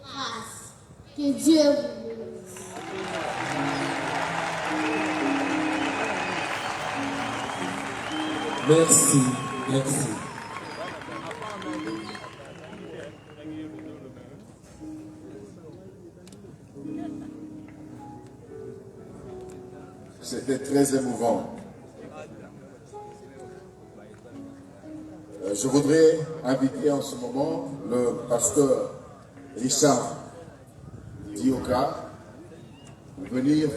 grâce. Que Dieu vous bénisse. Merci, merci. C'était très émouvant. Je voudrais inviter en ce moment le pasteur Richard Dioka pour venir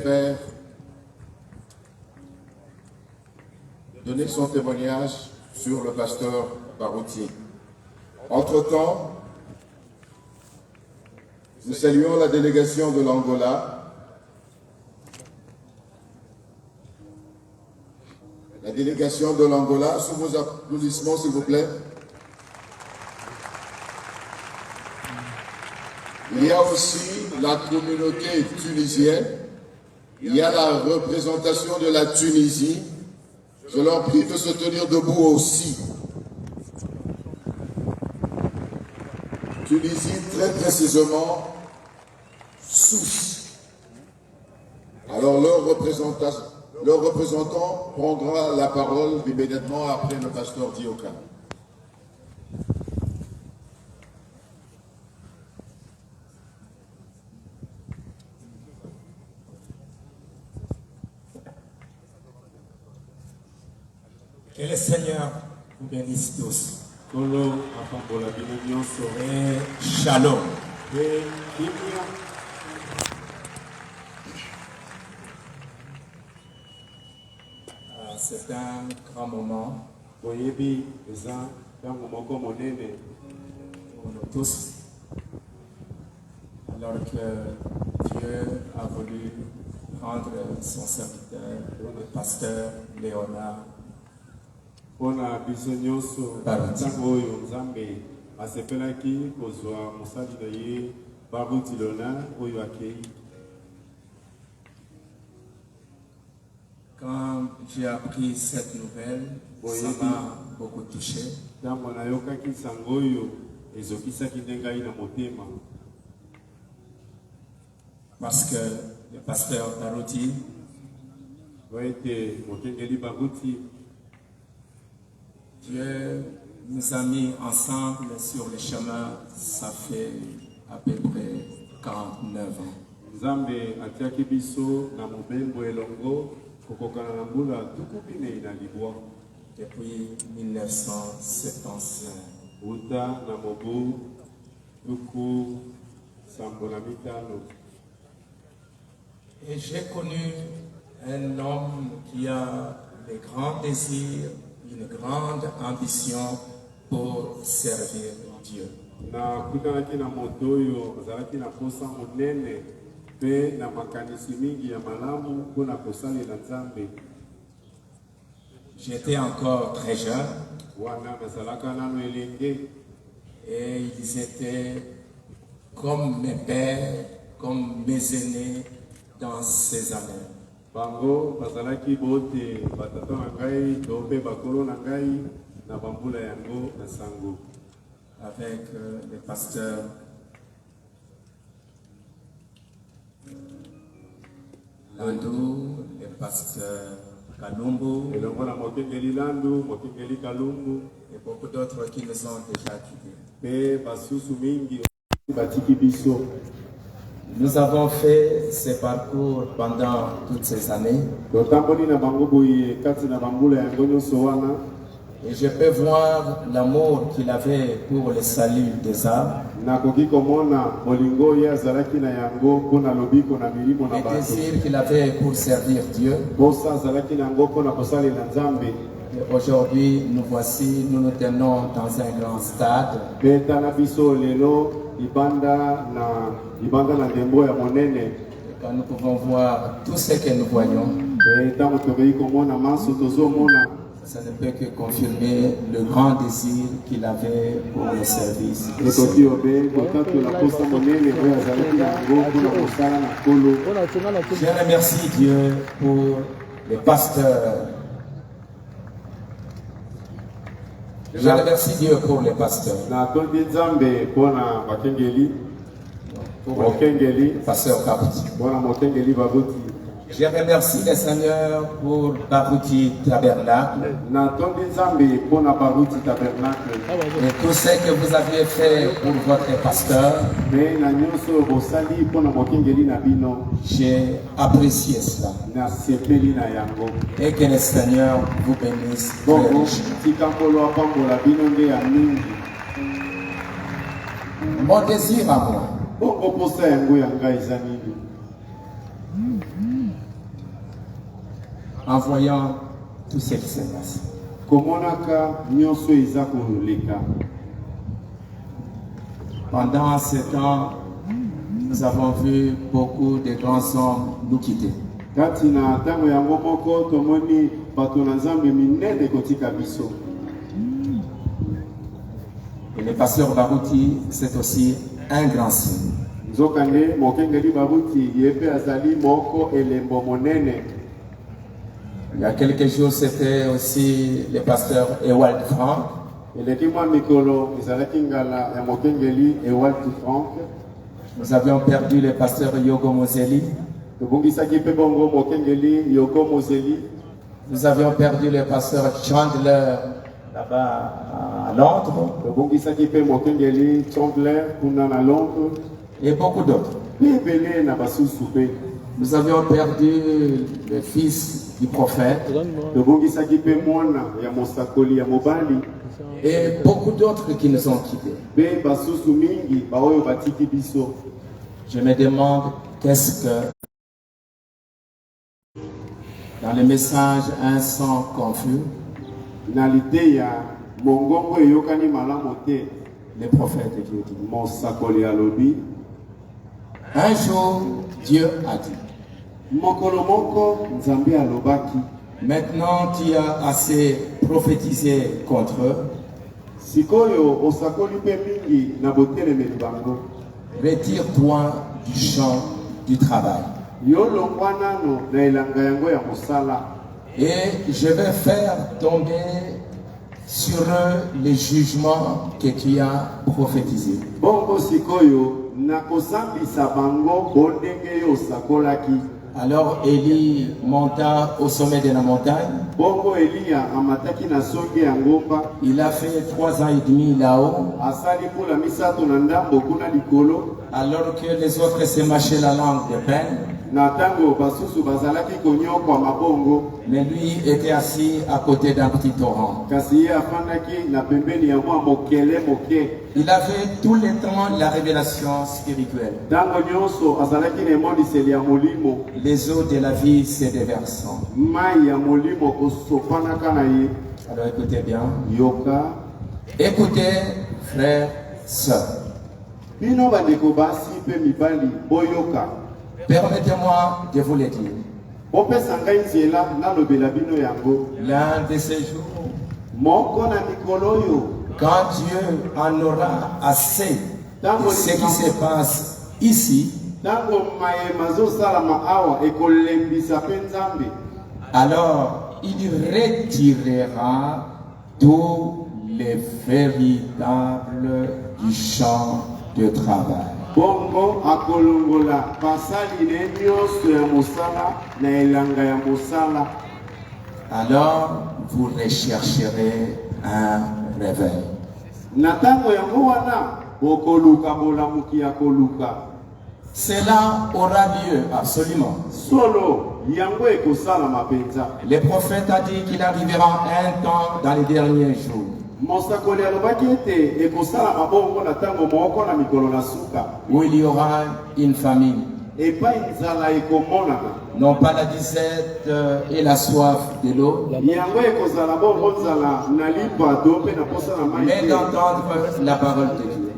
donner son témoignage sur le pasteur Barouti. Entre-temps, nous saluons la délégation de l'Angola. La délégation de l'Angola, sous vos applaudissements s'il vous plaît. Il y a aussi la communauté tunisienne, il y a la représentation de la Tunisie. Je leur prie de se tenir debout aussi. Tunisie, très précisément, Sousse. Alors leur représentant prendra la parole immédiatement après le pasteur Dioka. Que le Seigneur vous bénisse tous. Et shalom. C'est un grand moment pour nous tous, alors que Dieu a voulu prendre son serviteur, le pasteur Léonard Quand j'ai appris cette nouvelle, ça m'a beaucoup touché. Parce que le pasteur Barouti Dieu nous a mis ensemble sur le chemin, ça fait à peu près 49 ans. Depuis 1975. Et j'ai connu un homme qui a des grands désirs, une grande ambition pour servir Dieu. J'étais encore très jeune et ils étaient comme mes pères, comme mes aînés dans ces années. Avec le pasteur Landou, le pasteur Kalumbu et beaucoup d'autres qui nous ont déjà quittés. Nous avons fait ce parcours pendant toutes ces années. Et je peux voir l'amour qu'il avait pour le salut des âmes. Le désir qu'il avait pour servir Dieu. Et aujourd'hui, nous voici, nous nous tenons dans un grand stade. Quand nous pouvons voir tout ce que nous voyons, ça ne peut que confirmer le grand désir qu'il avait pour le service. Je remercie Dieu pour les pasteurs. Je remercie Dieu pour les pasteurs. pour le pasteur Barouti. Je remercie le Seigneur pour Barouti Tabernacle et tout ce que vous avez fait pour votre pasteur. J'ai apprécié cela. Et que le Seigneur vous bénisse. Mon désir à moi, en voyant tout ce qui se passe, pendant ce temps, nous avons vu beaucoup de grands hommes nous quitter. Et le pasteur Barouti, c'est aussi un grand signe. Il y a quelques jours, c'était aussi le pasteur Ewald Frank. Nous avions perdu le pasteur Yogo Moseli. Nous avions perdu le pasteur Chandler là-bas à Londres. Et beaucoup d'autres. Nous avions perdu le fils du prophète. Et beaucoup d'autres qui nous ont quittés. Je me demande qu'est-ce que dans le message un son confus, le prophète Dieu dit. Un jour, Dieu a dit. Maintenant, tu as assez prophétisé contre eux. Retire-toi du champ du travail. Et je vais faire tomber sur eux les jugements que tu as prophétisés. Alors Élie monta au sommet de la montagne. Il a fait 3 ans et demi là-haut. Alors que les autres se mâchaient la langue de peine. Mais lui était assis à côté d'un petit torrent. Il avait tout le temps la révélation spirituelle. Les eaux de la vie se déversant. Alors écoutez bien. Écoutez, frères, sœurs. Permettez-moi de vous le dire. L'un de ces jours, quand Dieu en aura assez de ce qui se passe ici, alors il retirera tous les véritables du champ de travail. Bongo akolongola pasali nenyoso ya musala na elanga ya musala. Alors vous rechercherez un réveil. Natango ya wana bokoluka bolamuki ya koluka. Cela aura lieu absolument. Solo yango ekosala mapenza. Le prophète a dit qu'il arrivera un temps dans les derniers jours où il y aura une famine. Non pas la disette et la soif de l'eau, mais d'entendre la parole de Dieu.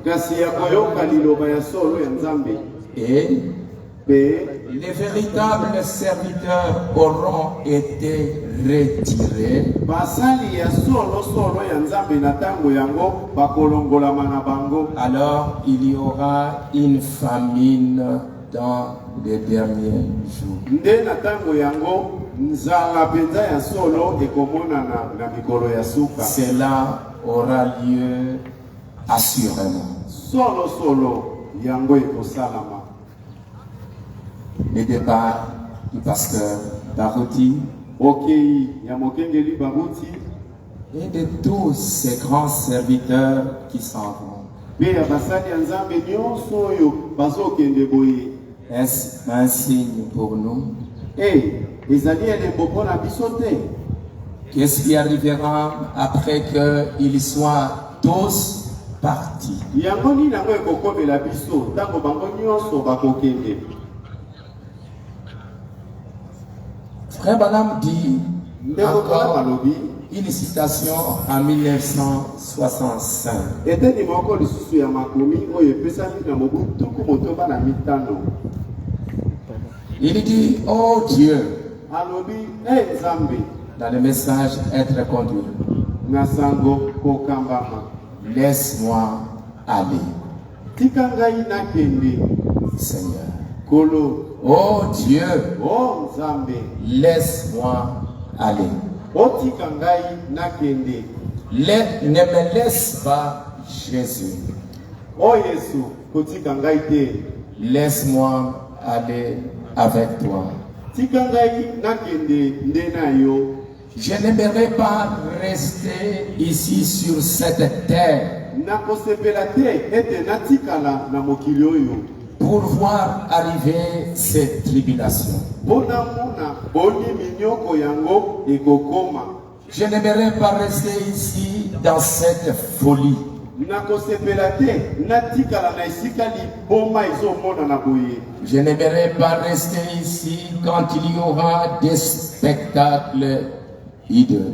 Et les véritables serviteurs auront été retirés. Alors il y aura une famine dans les derniers jours. Cela aura lieu assurément. yango ekosalama. Le départ du pasteur Barouti Okei ya mokengeli Barouti et de tous ces grands serviteurs qui s'en vont. pe ya basali ya Nzambe nyonso oyo bazokende boye. Est-ce un signe pour nous? Ezali elembo mpona biso te. Qu'est-ce qui arrivera après qu'ils soient tous partis? Yango nini yango ekokomela biso ntango bango nyonso bakokende? Frère Branham dit encore Malobi une citation en 1965. eteni moko lisusu ya makomi oyo epesami na mobu tuku motoba na mitano. Il dit, oh Dieu, Alobi Nzambe dans le message être conduit, na sango kokambama, laisse-moi aller, tika ngai nakende. Seigneur. Kolo, Oh Dieu, oh Nzambe, laisse-moi aller. otika ngai nakende. Ne me laisse pas, Jésus. O Yesu, kotika ngai te. Laisse-moi aller avec toi. Tika ngai nakende nde na yo. Je n'aimerais pas rester ici sur cette terre Nakosepela te ete natikala na mokili oyo. pour voir arriver ces tribulations. Bona mona boni minyoko yango ekokoma. Je n'aimerais pas rester ici dans cette folie. Nakosepela te natikala na esika liboma ezomona na boye. Je n'aimerais pas rester ici quand il y aura des spectacles hideux.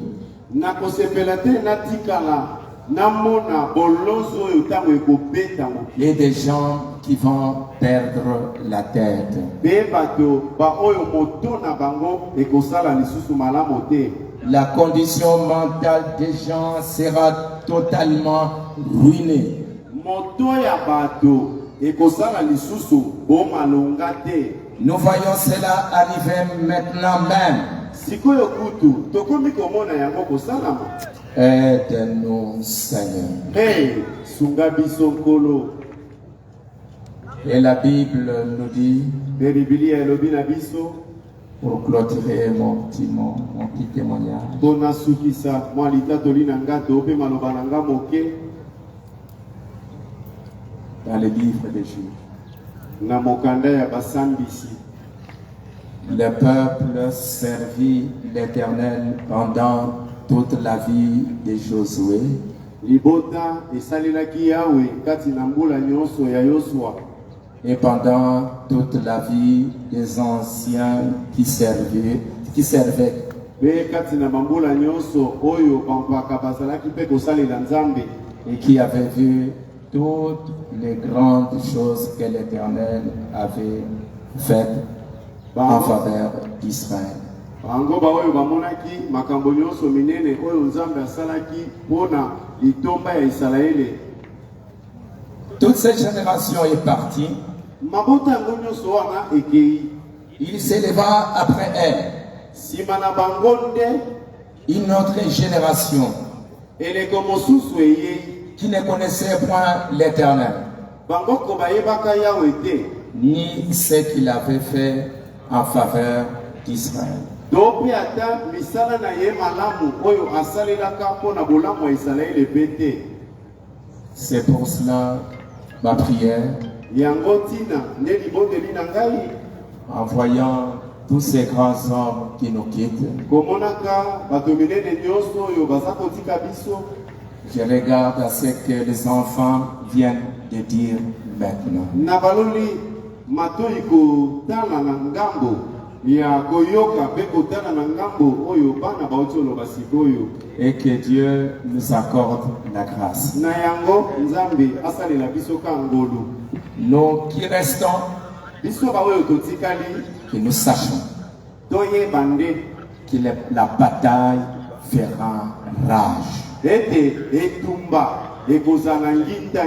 Nakosepela te natikala namona bolonzo oyo ntango ekobeta mokili. Et des gens qui vont perdre la tête. Be bato ba oyo moto na bango ekosala lisusu malamu te. La condition mentale des gens sera totalement ruinée. Moto ya bato ekosala lisusu bomalonga te. Nous voyons cela arriver maintenant même. Sikoyo kutu tokomi komona yango kosalama. Aide-nous, Seigneur. Sunga biso nkolo. Et la Bible nous dit, Be Biblia elobi na biso pour clôturer mon petit témoignage, mpona sukisa mwa litatoli na nga to mpe maloba na nga moke dans le livre des Juges, na mokanda ya basambisi. le peuple servit l'Éternel pendant toute la vie de Josué. Libota esalelaki Yawe kati na mbula nyonso ya Yosua. Et pendant toute la vie des anciens qui servaient. Be kati na bambula nyonso oyo bampaka bazalaki mpe kosalela Nzambe. Et qui avaient vu toutes les grandes choses que l'Éternel avait faites en faveur d'Israël. Bango ba oyo bamonaki makambo nyonso minene oyo Nzambe asalaki mpona litomba ya Israele. Toute cette génération est partie. Mabota yango nyonso wana ekei. Il s'éleva après elle Sima na bango nde une autre génération eleko mosusu eyei. qui ne connaissait point l'Éternel, Bango ko bayebaka Yawe te. ni ce qu'il avait fait en faveur d'Israël. To mpe ata misala na ye malamu oyo asalelaka mpona bolamu ya Israele mpe te. C'est pour cela ma prière, Yango tina nde libondeli na ngai en voyant tous ces grands hommes qui nous quittent. komonaka bato minene nyonso oyo baza kotika biso. Je regarde à ce que les enfants viennent de dire maintenant. Na baloli matoi kotala na ngambo ya koyoka mpe kotala na ngambo oyo bana bauti oloba sikoyo. Et que Dieu nous accorde la grâce. Na yango Nzambe asalela biso ka ngolu. Nous qui restons, Biso ba oyo totikali que nous sachions toyeba nde que la bataille fera rage. ete etumba ekozala nginda.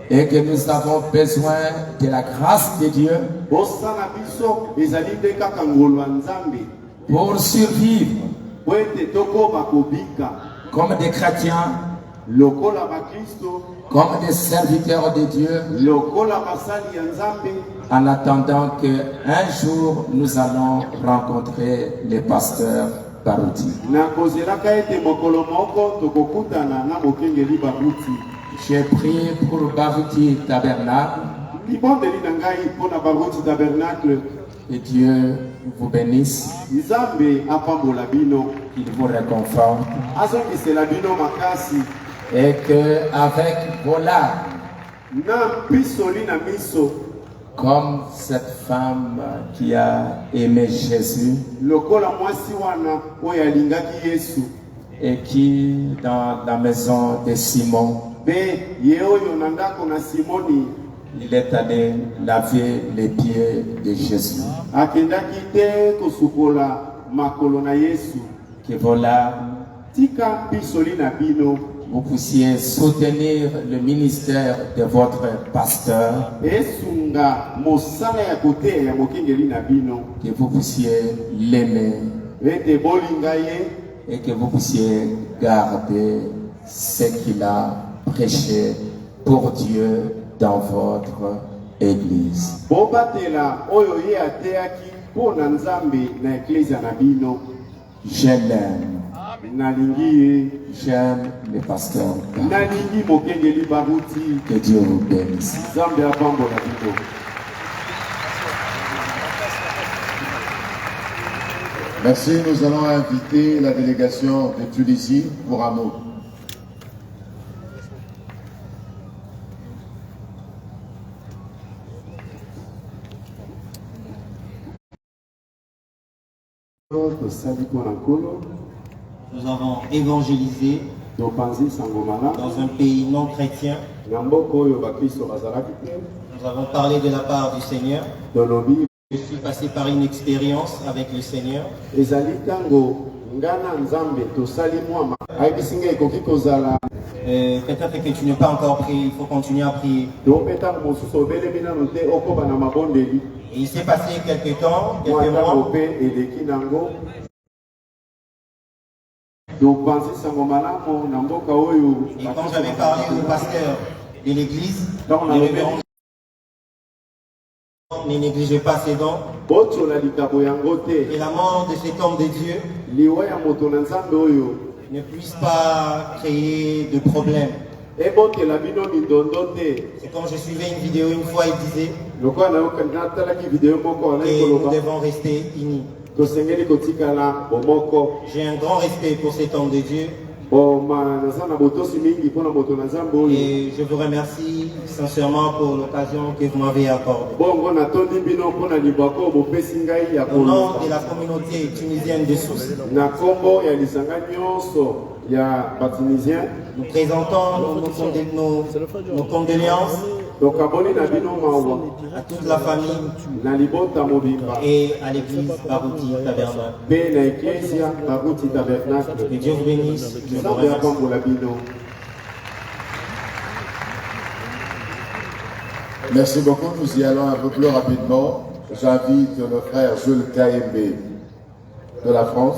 Et que nous avons besoin de la grâce de Dieu Bosala biso ezali nde kaka ngolu ya Nzambe pour survivre po ete tokoba kobika comme des chrétiens lokola bakristo, comme des serviteurs de Dieu, lokola basali ya Nzambe, en attendant qu'un jour nous allons rencontrer les pasteurs Baruti. na kozelaka ete mokolo moko tokokutana na mokengeli Baruti. J'ai prié pour Baruti Tabernacle. Libondeli na ngai mpona Baruti Tabernacle. Que Dieu vous bénisse, Nzambe apambola bino, qu'il vous réconforte azongisela bino makasi, et que avec vos larmes, na pisoli na miso, comme cette femme qui a aimé Jésus lokola mwasi wana oyo alingaki Yesu, et qui dans la maison de Simon, be ye oyo na ndako na Simoni il est allé laver les pieds de Jésus. akendaki te kosukola makolo na Yesu. Que vos larmes, Tika pisoli na bino, vous puissiez soutenir le ministère de votre pasteur, esunga mosala ya koteya ya mokengeli na bino, que vous puissiez l'aimer ete bolinga ye, et que vous puissiez garder ce qu'il a prêché pour Dieu dans votre église. bobatela oyo ye ateyaki mpo na Nzambe na eklezia na bino. Je l'aime, Nalingi ye, j'aime le pasteur. nalingi mokengeli Baruti. Que Dieu vous bénisse. Nzambe apambola bino. Merci, nous allons inviter la délégation de Tunisie pour un mot. Nous avons évangélisé dans un pays non chrétien. Nous avons parlé de la part du Seigneur. Je suis passé par une expérience avec le Seigneur. Peut-être que tu n'es pas encore prié, il faut continuer à prier. Et il s'est passé quelques temps, quelques mois. Et quand j'avais parlé au pasteur de l'église, ne négligez pas ses dons. Et la mort de cet homme de Dieu ne puisse pas créer de problèmes. Et quand je suivais une vidéo une fois, il disait que nous devons rester unis. J'ai un grand respect pour cet homme de Dieu. Et je vous remercie sincèrement pour l'occasion que vous m'avez accordée. Au nom de la communauté tunisienne de Sousse, nous présentons nos condoléances à toute la famille et à l'église Baruti Tabernacle. Que Dieu vous bénisse. Je vous remercie. Merci beaucoup, nous y allons un peu plus rapidement. J'invite le frère Jules Kaembe de la France.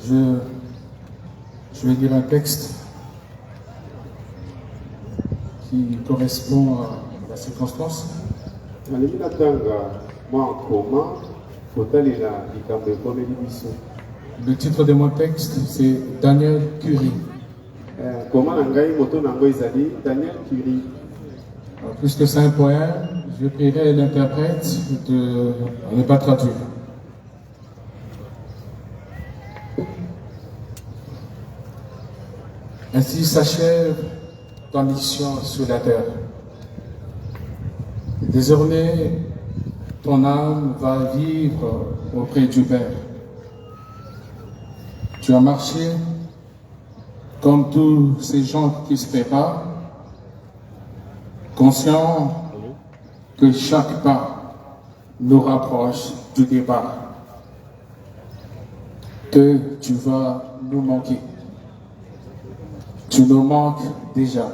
Je vais lire un texte qui correspond à la circonstance. Le titre de mon texte, c'est Daniel Curie. Puisque c'est un poème, je prierai l'interprète de ne pas traduire. Ainsi s'achève ta mission sur la terre. Désormais, ton âme va vivre auprès du Père. Tu as marché comme tous ces gens qui se préparent, conscient que chaque pas nous rapproche du départ, que tu vas nous manquer. Tu nous manques déjà.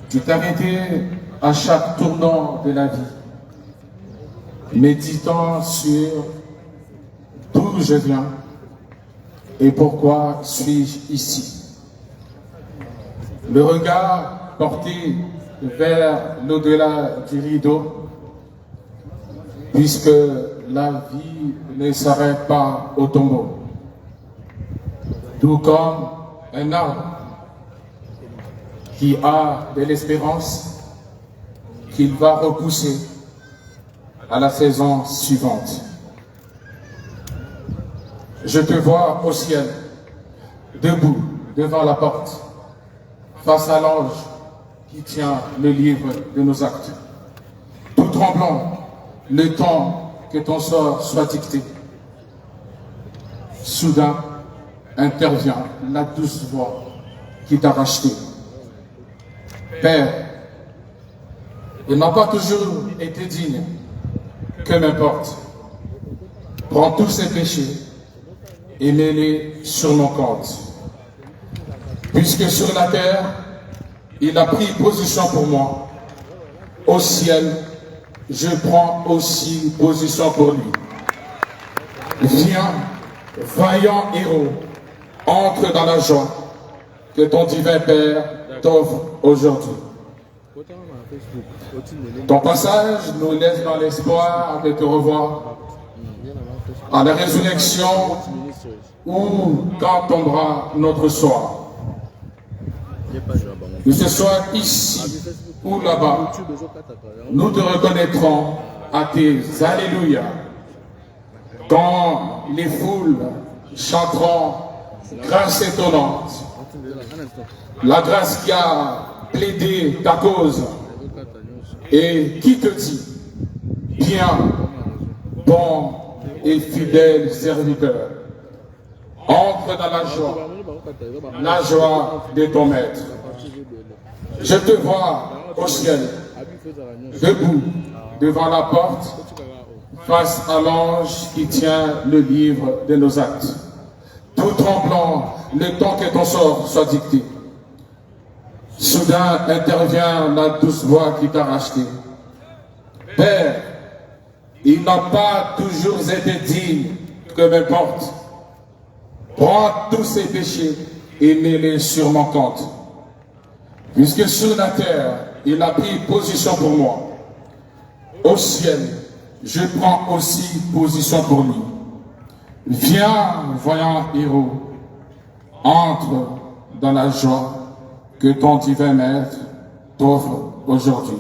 Tu t'arrêtais à chaque tournant de la vie, méditant sur d'où je viens et pourquoi suis-je ici. Le regard porté vers l'au-delà du rideau, puisque la vie ne s'arrête pas au tombeau. Tout comme un arbre qui a de l'espérance qu'il va repousser à la saison suivante. Je te vois au ciel, debout devant la porte, face à l'ange qui tient le livre de nos actes. Tout tremblant, le temps que ton sort soit dicté. Soudain intervient la douce voix qui t'a racheté. Père, il n'a pas toujours été digne, que m'importe. Prends tous ses péchés et mets-les sur mon compte. Puisque sur la terre, il a pris position pour moi, au ciel, je prends aussi position pour lui. Viens, vaillant héros, entre dans la joie que ton divin Père t'offre aujourd'hui. Ton passage nous laisse dans l'espoir de te revoir à la résurrection ou quand tombera notre soir. Que ce soit ici ou là-bas, nous te reconnaîtrons à tes Alléluia. Quand les foules chanteront grâce étonnante, la grâce qui a plaidé ta cause et qui te dit, bien, bon et fidèle serviteur, entre dans la joie de ton maître. Je te vois au ciel, debout devant la porte, face à l'ange qui tient le livre de nos actes. Tout tremblant, le temps que ton sort soit dicté. Soudain intervient la douce voix qui t'a racheté. Père, il n'a pas toujours été digne, que m'importe. Prends tous ses péchés et mets-les sur mon compte. Puisque sur la terre, il a pris position pour moi. Au ciel, je prends aussi position pour lui. Viens, voyant héros, entre dans la joie que ton divin maître t'offre aujourd'hui.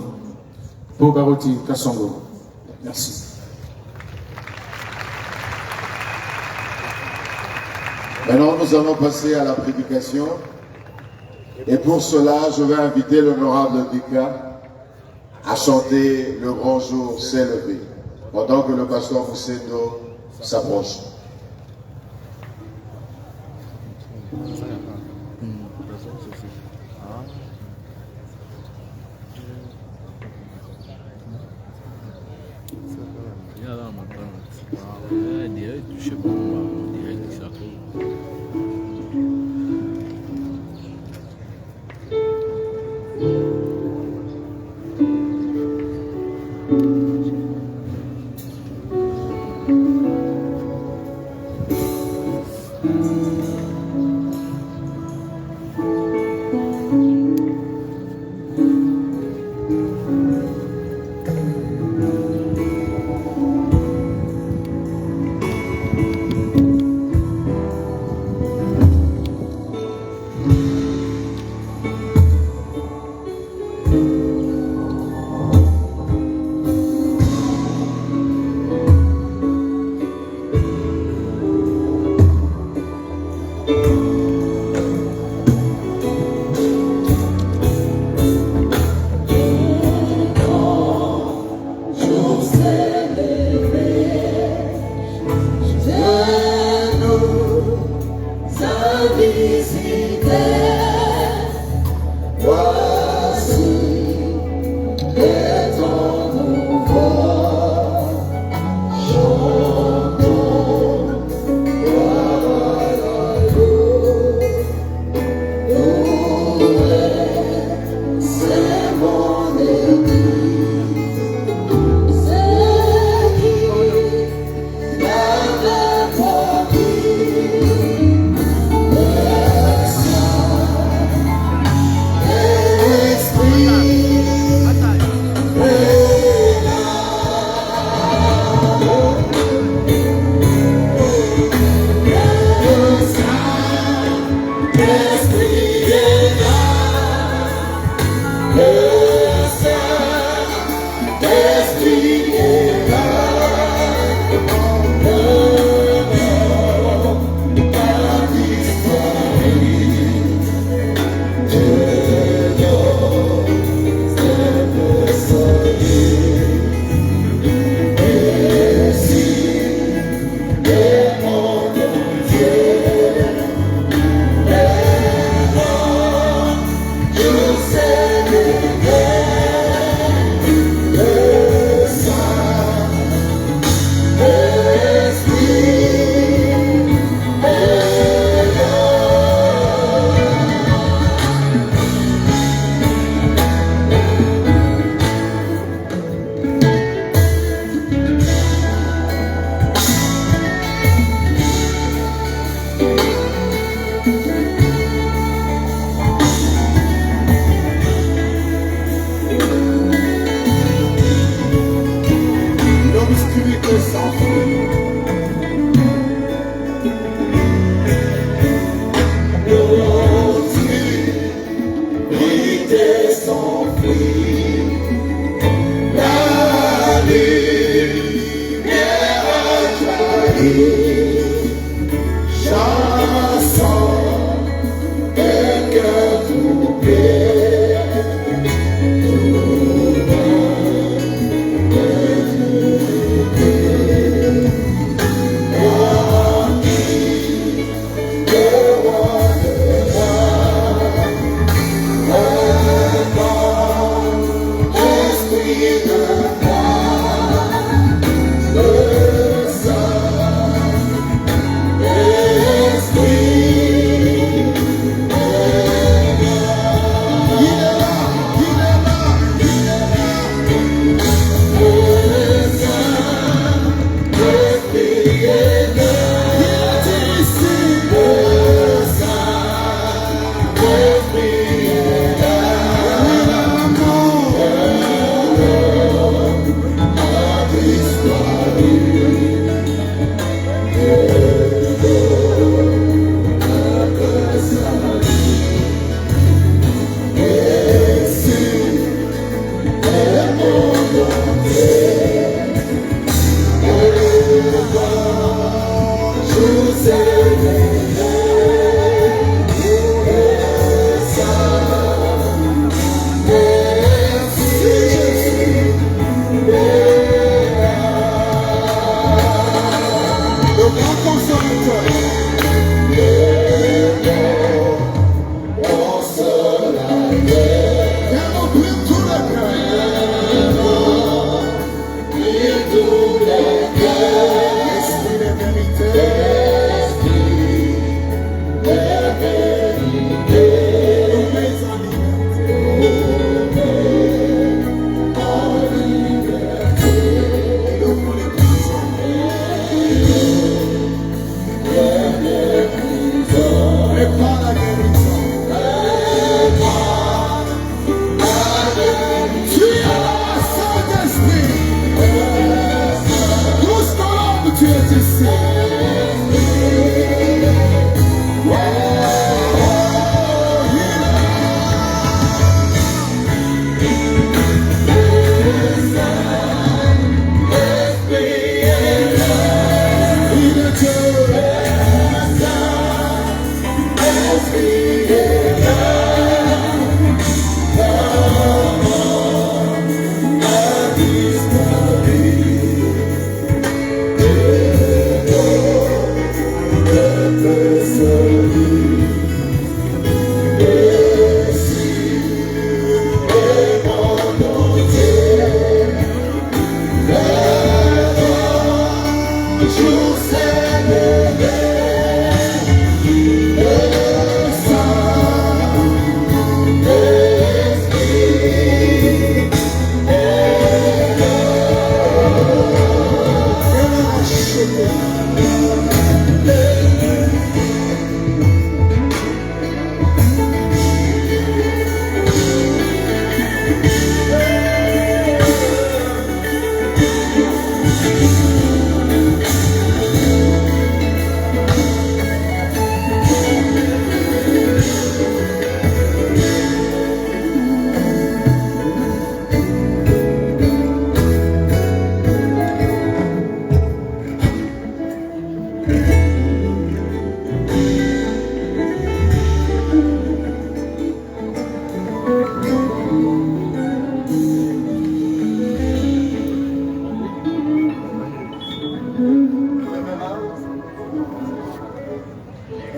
Bobaroti Kassongo. Merci. Maintenant, nous allons passer à la prédication. Et pour cela, je vais inviter l'honorable Dika à chanter Le grand jour s'est levé, pendant que le pasteur Moussedo s'approche.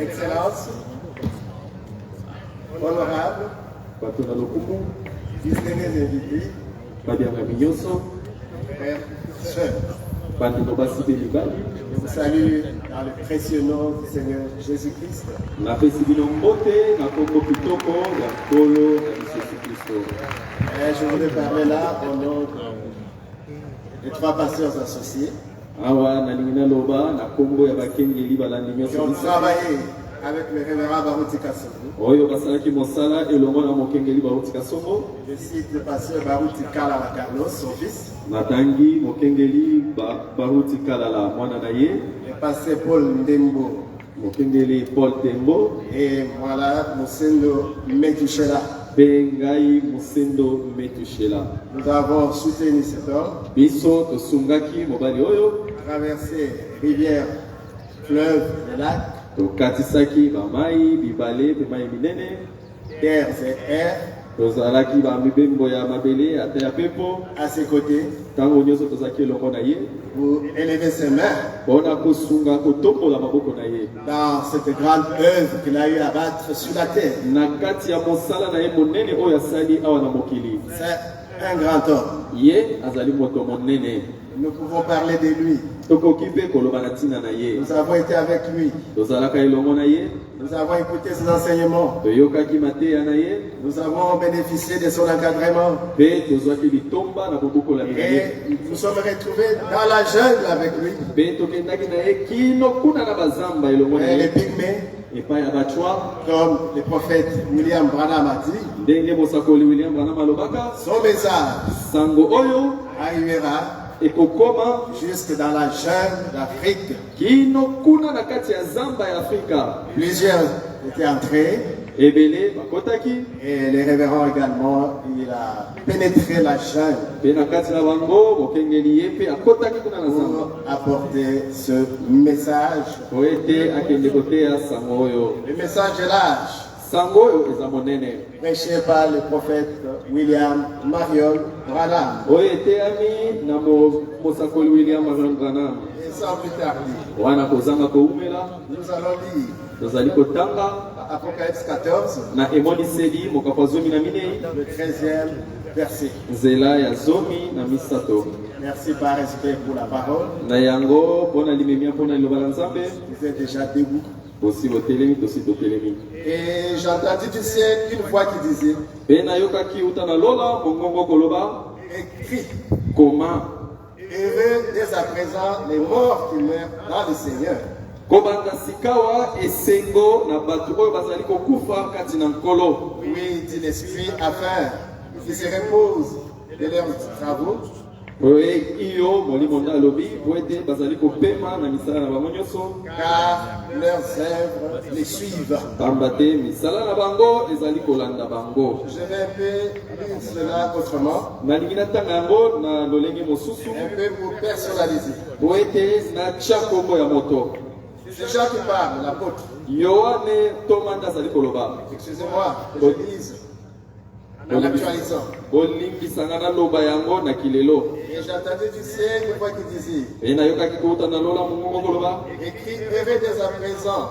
Excellence, honorable, distingués invités, frères, sœurs, je vous salue dans le précieux nom du Seigneur Jésus-Christ. Et je voudrais parler là au nom des trois pasteurs associés qui ont travaillé avec le révérend Baruti Kasongo. Je cite le pasteur Baruti Kalala Carlos, son fils. Le pasteur Paul Ndembo. Et voilà, Monseigneur Metuchela. Bengai Musendo Metushela. Nous avons soutenu cet homme, Biso Tosungaki Mobali Oyo. traversé rivière, fleuve et lacs, Tokatisaki Bamai, Bibale, Bemai Minene. terres et airs. Tozalaki Bamibembo ya Mabele, Atea Pepo. À ses côtés, Tango Nyoso Tozaki Longo Naye. pour élever ses mains Bona Kosunga Kotombo la Maboko Naye. dans cette grande œuvre qu'il a eu à battre sur la terre. Nakati ya Mosala Naye Monene Oyo Asali Awa na Mokili. C'est un grand homme. Ye Azali Moto Monene. Nous pouvons parler de lui. Tokokipe Kolobanatina Naye. Nous avons été avec lui. Tozalaka Elongo Naye. Nous avons écouté ses enseignements. Toyokaki Mateya Naye. Nous avons bénéficié de son encadrement. Pe Tozwaki Bitomba na Boboko la Et Minaye. nous sommes retrouvés dans la jungle avec lui. Pe Tokendaki Naye Kino Kuna na Bazamba Elongo Et les Naye. pygmées, Epai ya Bachwa. comme le prophète William Branham a dit, Ndenge Mosakoli William Branham alobaka. son message Sango Oyo. arrivera Ekokoma. jusque dans la jungle d'Afrique. Kino Kuna na kati ya Zamba ya Afrika. Plusieurs étaient entrés Ebele Bakotaki. et les révérends également, il a pénétré la jungle Pe na kati na bango. Bokengeli ye pe akotaki kuna na Zamba. pour apporter ce message. Oete akende koteya sango oyo. Le message de l'âge, Sango oyo eza monene. prêché par le prophète William Marion Branham. Oyo eteyami na mosakoli William Marion Branham. Et sans plus tarder, Wana kozanga koumela. nous allons lire Tozali kotanga Apocalypse 14, na emoniseli mokapo zomi na minei. le 13e verset. Nzela ya zomi na misato. Merci par respect pour la parole. Na yango mpona limemia mpona liloba la Nzambe. Vous êtes déjà debout. Tosi botelemi tosi totelemi. Et j'ai entendu du ciel une voix qui disait, Pe nayokaki uta na lola mongongo koloba. écrit, Koma heureux dès à présent les morts qui meurent dans le Seigneur. kobanda sikawa esengo na bato oyo bazali kokufa kati na nkolo. Oui, dit l'Esprit, afin qu'ils se reposent de leurs travaux Oye iyo molimo nde alobi po ete bazali kopema na misala na bango nyonso. car leurs œuvres les suivent. Pamba te misala na bango ezali kolanda bango. Je vais un peu lire cela autrement, Nalingi natanga yango na lolenge mosusu un peu pour personnaliser. po ete natia kombo ya moto. C'est Jean qui parle, l'apôtre. Yohane Toma nde azali koloba. Excusez-moi, que je lise en actualisant. Bolimbisanga naloba yango na kilelo. Et j'ai entendu du ciel une voix qui disait, E nayokaki kouta na lola mongongo koloba. écrit, heureux dès à présent,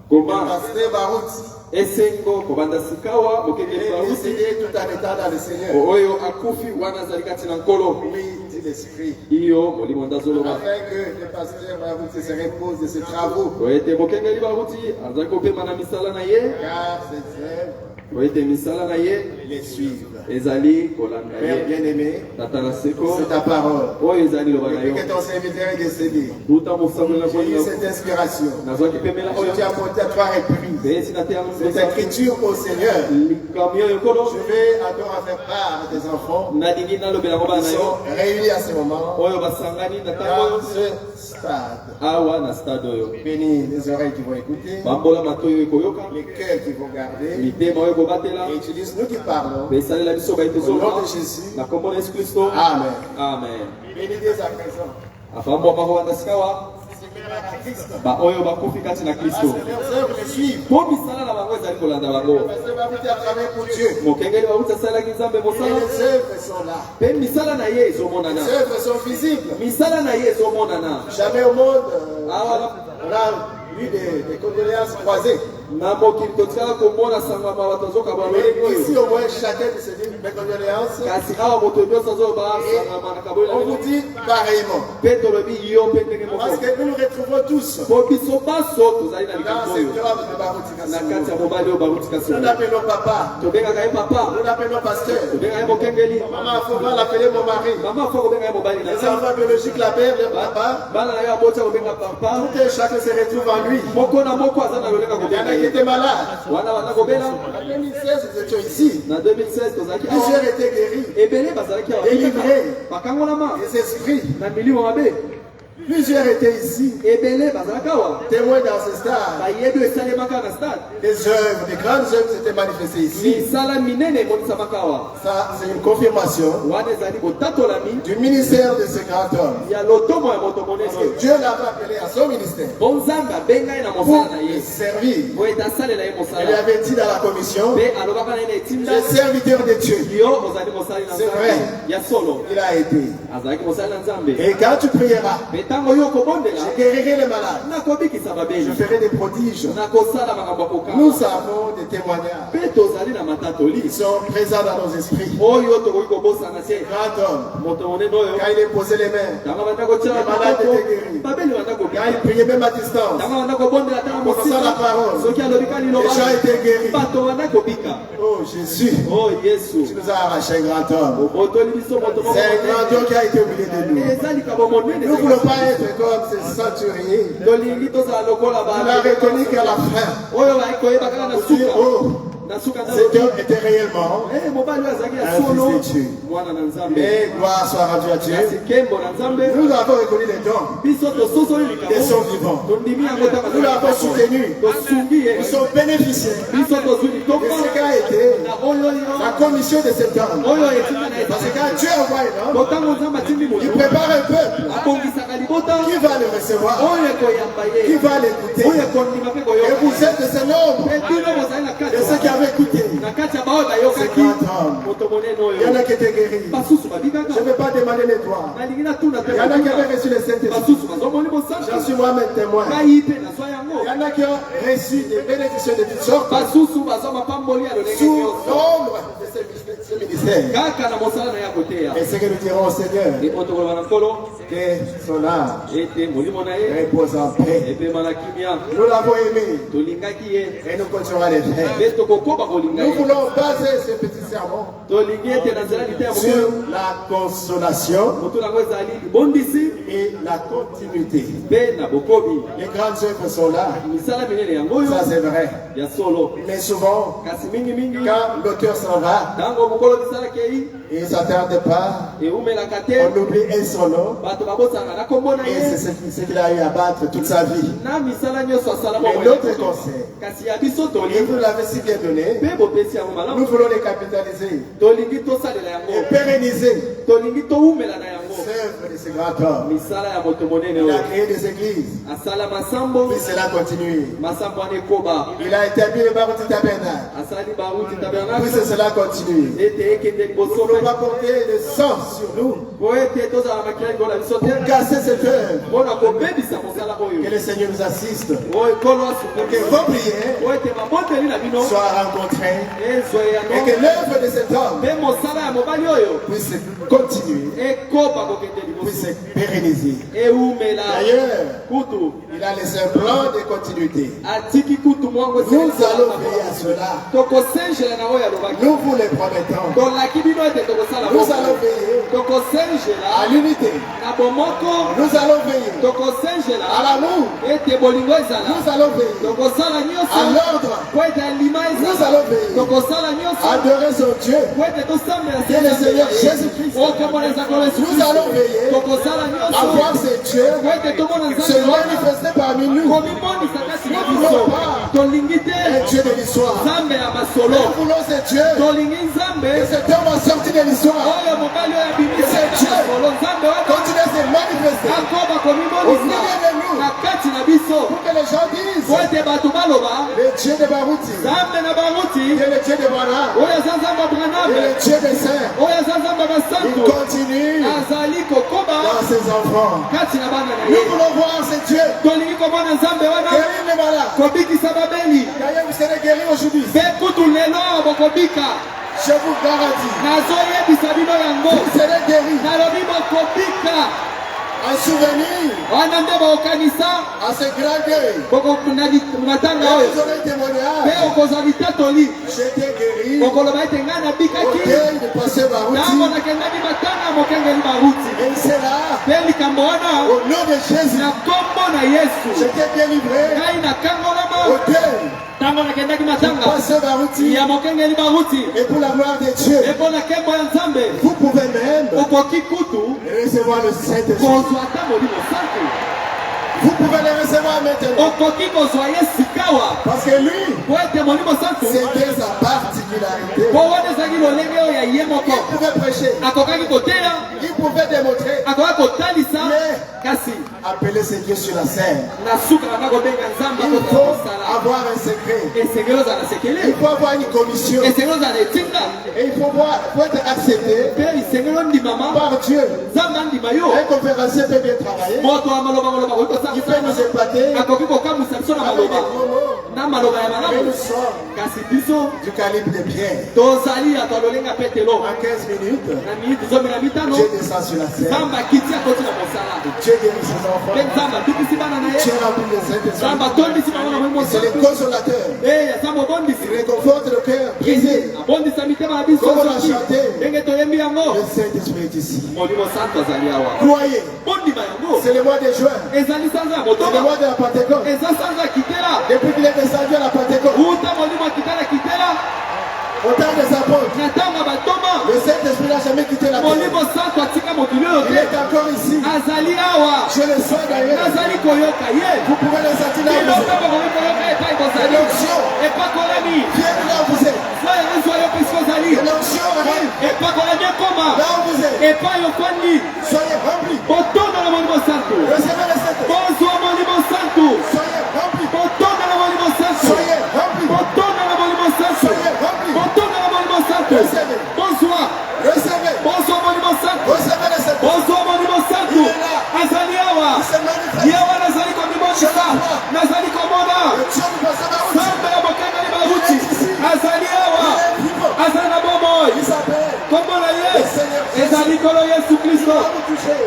Koma pasteur Barouti, esengo kobanda sikawa mokengeli et barusi. décédé tout en étant dans le Seigneur. Oyo akufi wana azali kati na nkolo. Oui, dit l'Esprit, Iyo molimo nde azoloba. afin que le pasteur Barouti se repose de ses travaux, Po ete mokengeli baruti azali kopema na misala na ye. car ses œuvres Po ete misala na ye les suivent. ezali kolanda Père ye. bien-aimé, Tata na seko c'est ta parole. oyo ezali loba na Depuis yo. que ton serviteur est décédé, Uta mosangoli na j'ai eu koni cette inspiration. nazwaki pemela Je oyo. t'ai apporté à trois reprises. Pe esi nateya Cette écriture au Seigneur, likambo oyo ekolo. je vais encore en faire part à tes enfants Nalingi nalobela ngo qui bana na yo sont réunis à ce moment oyo basangani na ntango dans oyo ce stade. awa na stade oyo. Bénis les oreilles qui vont écouter, Bambola mato oyo ekoyoka. les cœurs qui vont garder, Mitema oyo ekobatela. et utilise nous qui parlons. Pe esalela biso baite Au nom zola de Jésus, na kombo na Yesu Kristo. Amen. Amen. Bénis dès à présent. Afambwa bakobanda sikawa Christ. baoyo bakufi kati na Parce Kristo. que leurs œuvres les suivent. Po misala na bango ezali kolanda bango. Parce que Barouti a travaillé pour Dieu. Mokengeli bauti asalaki Nzambe Et mosala. les œuvres sont là. Pe misala na ye ezomonana. Les œuvres sont visibles. Misala na ye ezomonana. Jamais au monde, Awa on a eu des condoléances croisées. na mokili totikala komona sangama bato azokaba Mais lolenge oyo. ici, au moins, chacun de se dit mes condoléances. Kasi awa moto nyonso azoba sangama na kaboli na On vous bino. dit pareillement. Pe tolobi yo mpe ndenge Parce moko. que nous nous retrouvons tous Po biso baso tozali na dans likambo cet oyo. homme de Barouti Na kati Kassou. ya mobali oyo baruti kasi Nous l'appelons papa. tobengaka ye papa, Nous l'appelons pasteur. tobengaka ye mokengeli. Maman, il faut pas l'appeler mon mari. Mama afo kobenga ye mobali na Les ye. enfants biologiques l'appellent leur papa. Bana na ye abotya kobenga papa. Tout un chacun se retrouve en lui. Moko na moko aza na lolenga Il y en kobenga a qui ye. étaient malades. Wana wana kobela. En 2016, nous étions ici. Na 2016 tozalaki Plusieurs awa. étaient guéris. Ebele bazalaki awa. Délivré. Bakangolama Les esprits. na milimo mabe. Plusieurs étaient ici, témoins dans ce stade. Des œuvres, des grandes œuvres s'étaient manifestées ici. Ça, c'est une confirmation du ministère de ce grand homme. Parce que Dieu l'avait appelé à son ministère pour le servir. Il lui avait dit dans la commission, le serviteur de Dieu. C'est vrai, il a été. Et quand tu prieras, je guérirai les malades. Je ferai des prodiges. Nous avons des témoignages. Ils sont présents dans nos esprits. Grand homme, quand il est posé les mains, les malades étaient guéris. Quand il priait même à distance, en prononçant la parole, les gens étaient guéris. Oh Jésus, tu nous as arraché un grand homme. C'est un grand homme qui a été oublié de nous. Nous ne voulons pas être comme ces centuriers. Il a reconnu qu'à la fin, cet homme était réellement un fils de Dieu. Et gloire soit rendue à Dieu. Nous avons reconnu les dons des sons vivants. Nous l'avons soutenu. Nous sommes bénéficiaires de ce qu'a été la commission de cet homme. Parce que quand Dieu envoie un homme, il prépare un peuple qui va le recevoir, qui va l'écouter. Et vous êtes de ce nombre, de ceux qui avaient écouté. C'est grand homme. Il y en a qui étaient guéris. Je ne vais pas demander les droits. Il y en a qui avaient reçu les Saint-Esprit. J'en suis moi-même témoin. Il y en a qui ont reçu des bénédictions de toutes sortes sous l'ombre de ce ministère. Et ce que nous dirons au Seigneur, que son âme repose en paix. Nous l'avons aimé et nous continuerons à le faire. Nous voulons baser ce petit sermon sur la consolation et la continuité. Les grandes œuvres sont là, ça c'est vrai. Mais souvent, quand l'auteur s'en va, il ne s'attarde pas, on oublie un son nom, et c'est ce qu'il a eu à battre toute sa vie. Mais notre conseil, et vous l'avez si bien donné, nous voulons les capitaliser et pérenniser l'œuvre de ce grand homme. Il a créé des églises, puis cela continue. Il a établi le Barouti Tabernacle, puis cela continue. Nous ne voulons pas porter le sang sur nous pour casser cette œuvre. Que le Seigneur nous assiste, que vos prières soient rencontrées et que l'œuvre de cet homme puisse continuer, puisse se pérenniser. D'ailleurs, il a laissé un plan de continuité. Nous allons veiller à cela. Nous vous le promettons. Nous allons veiller à l'unité. Nous allons veiller à l'amour. Nous allons veiller à l'ordre. Nous allons veiller à adorer son Dieu, qui est le Seigneur Jésus-Christ. Nous allons veiller à voir ce Dieu se manifester parmi nous. Nous ne voulons pas un Dieu de l'histoire. Nous voulons ce Dieu que cet homme a sorti de l'histoire. Que ce Dieu continue à se manifester au milieu de nous. Pour que les gens disent le Dieu de Barouti, le Dieu de Branham, le Dieu des saints, il continue dans ses enfants. Nous voulons voir ce Dieu guérir les malades. D'ailleurs, vous serez guéris aujourd'hui. Je vous garantis. Vous serez guéris. Un souvenir à ce grand deuil. Et vous aurez témoignage. J'étais guéri au deuil de passer Barouti. Et c'est là, au nom de Jésus, j'étais délivré au deuil. Passer Barouti. Et pour la gloire de Dieu, vous pouvez même recevoir le Saint-Esprit. Vous pouvez les recevoir maintenant. Parce que lui, c'était sa particularité. Il pouvait prêcher. Il pouvait démontrer. Mais appeler ses dieux sur la scène. Il faut avoir un secret. Il faut avoir une commission. Et il faut être accepté par Dieu. Un conférencier peut bien travailler. Il peut nous épater avec des gros mots. Mais nous sommes du calibre de Pierre. En 15 minutes, Dieu descend sur la scène. Dieu guérit ses enfants. Dieu remplit les Saint-Esprit. C'est le consolateur. Il réconforte le cœur brisé. Comme on a chanté, le Saint-Esprit est ici. Croyez. C'est le mois de juin. C'est le mois de la Pentecôte. Depuis qu'il est descendu à la Pentecôte, au temps des apôtres, le Saint-Esprit n'a jamais quitté la terre. Il est encore ici. Je le sens d'ailleurs. Vous pouvez le sentir là où vous êtes. L'onction vient là où vous êtes. L'onction arrive là où vous êtes. Soyez remplis. Recevez le Saint-Esprit. Soyez remplis. Soyez remplis. Soyez remplis. Recevez. Bonsoir. Recevez. Bonsoir, Monument Saint. Recevez le Saint-Esprit. Bonsoir, Monument Saint. Il est là. Azaliawa. Il se manifeste. Yawa Nazali Komibonisa. Nazali Komona. Le Dieu du passé Samba ya Bokanga ni Baruti. Azaliawa. Azana Bomoy. il s'appelle Komona le Yes. Seigneur Ezali Kolo Yesu Christo. vous touchez.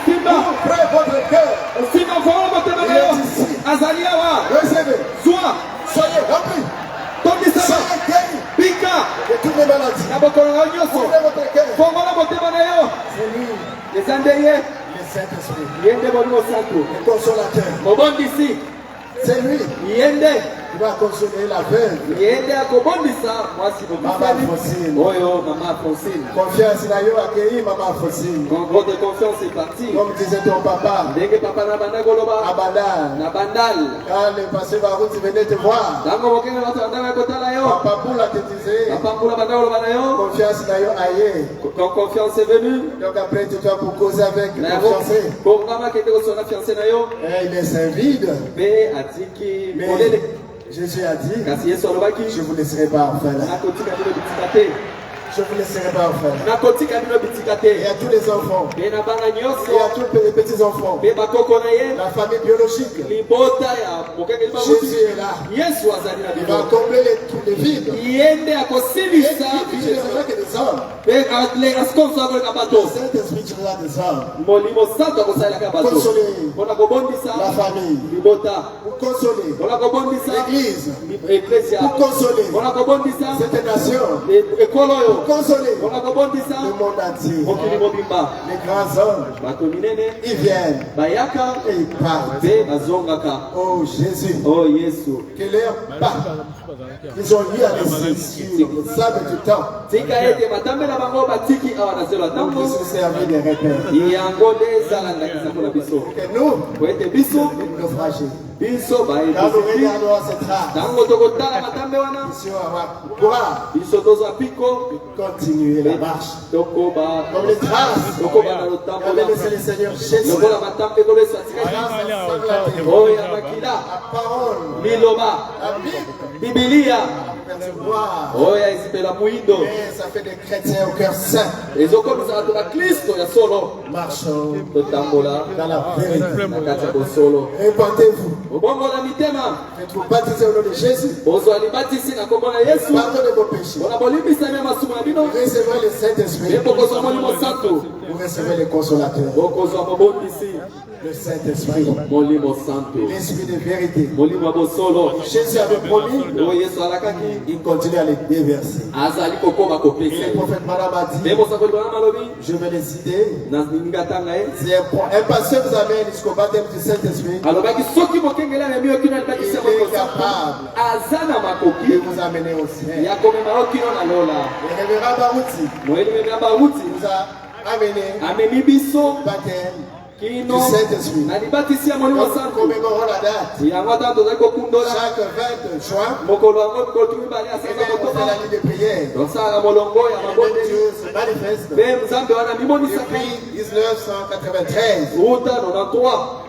Simba. Ouvrez votre cœur. Simba Foro Motema Il est Nayo. ici. Azaliawa. Recevez. Zwa. Soyez remplis. Tondi Saba. Soyez guéris Bika. de toutes les maladies. Na Bokolo Nyoso. Ouvrez votre cœur. Fongola Motema Nayo. C'est lui, Ezandeye. le Saint-Esprit, Yende Monument Saint. le consolateur. Obondisi. C'est lui Yende. qui va consoler la veuve. Yende akobondisa mwasi Maman Fosine. Oyo Maman Francine. Confiance na yo accueilli Maman Fosine. Quand votre confiance est partie. Comme disait ton papa, Ndenge papa na banda goloba Abada, na bandal. quand le pasteur Baroudi venait te voir, Dango mokenga watu andanga kotala yo. Papa Poula te disait, Papa mpula banda goloba na yo. confiance na yo aye. Quand confiance est venue. Donc après tu dois pour causer avec le Na yango fiancé. kongama kete kosona fiancé na yo. Et il laisse un vide. Pe atiki Mais molele. Jésus a dit, Kasi Yesu alobaki. je vous laisserai pas orphelin. Nakotika bino bitika te. Je vous laisserai pas orphelin. Nakotika bino bitika Et te. à tous les enfants, Pe na bana et nyonso. à tous les petits enfants, Pe bakoko na ye. la famille biologique, Libota ya mokenge Jésus libabuti. est là. Yesu azali na Il va bino. combler tous les vides. Yende Et akosilisa il ne sera que des hommes. pe asikomsakoleka Le bato Saint-Esprit tirera des hommes. molimo santo akosalelaka bato Consoler mpona kobondisa la famille, libota pour consoler mpona kobondisa l'Église, eklesia pour consoler mpona kobondisa cette nation, ekolo oyo pour consoler mpona kobondisa le monde entier. mokili mobimba Les grands hommes, bato minene ils viennent bayaka et ils partent. mpe bazongaka Oh Jésus, o yesu que leur pas. Ils ont eu à laisser sur le sable du temps. tika ete matambe na bango batiki awa na zelo ya Nous ntango se servir des repères. yango nde ezala ndakisa mpona biso Que nous, po ete biso les naufragés, biso quand nous bayebisi regardons cette race, ntango tokotala matambe wana nous serons avoir courage biso tozwa mpiko de continuer la marche. tokoba Comme les traces tokoba na qu'avait lotambola laissé le Seigneur Jésus. lokola matambe ekolo yesu atikaki Grâce à la oyo ya makila parole, liloba la Bible, bibilia percevoir. oyo ya ezipela moyindo Et ça fait des chrétiens au cœur saint. ezokomisaka to baklisto ya solo Marchons totambola dans la vérité. na kati ya bosolo Répandez-vous. obongola mitema Faites-vous baptiser au nom de Jésus. bozwa libatisi na kombo na yesu Pardonnez vos péchés. mpona bolimbisami ya masumu na bino Recevez le Saint-Esprit. mpe bokozwa molimo santu Vous recevez le consolateur. bokozwa mobondisi Le Saint-Esprit. molimo santu L'Esprit de vérité. molimo ya bosolo Jésus avait promis. oyo yesu alakaki Il continue à les déverser. azali kokoma Et kopesa le prophète Madame a dit, mpe mosakoli bana malobi je vais les citer. naningatanga ye C'est un pasteur vous amène jusqu'au baptême du Saint-Esprit. alobaki soki mokengeli anemi yo kino alibakisa Il est mokosantu capable aza na de makoki vous amener au ciel. ya komema yo kino na lola Le révérend Barouti moyeli meme ya baruti vous a amené amemi biso au baptême du Saint-Esprit. Nous commémorons la date. Chaque 20 juin, on fait la nuit de prière. Et Dieu se manifeste. Depuis 1993,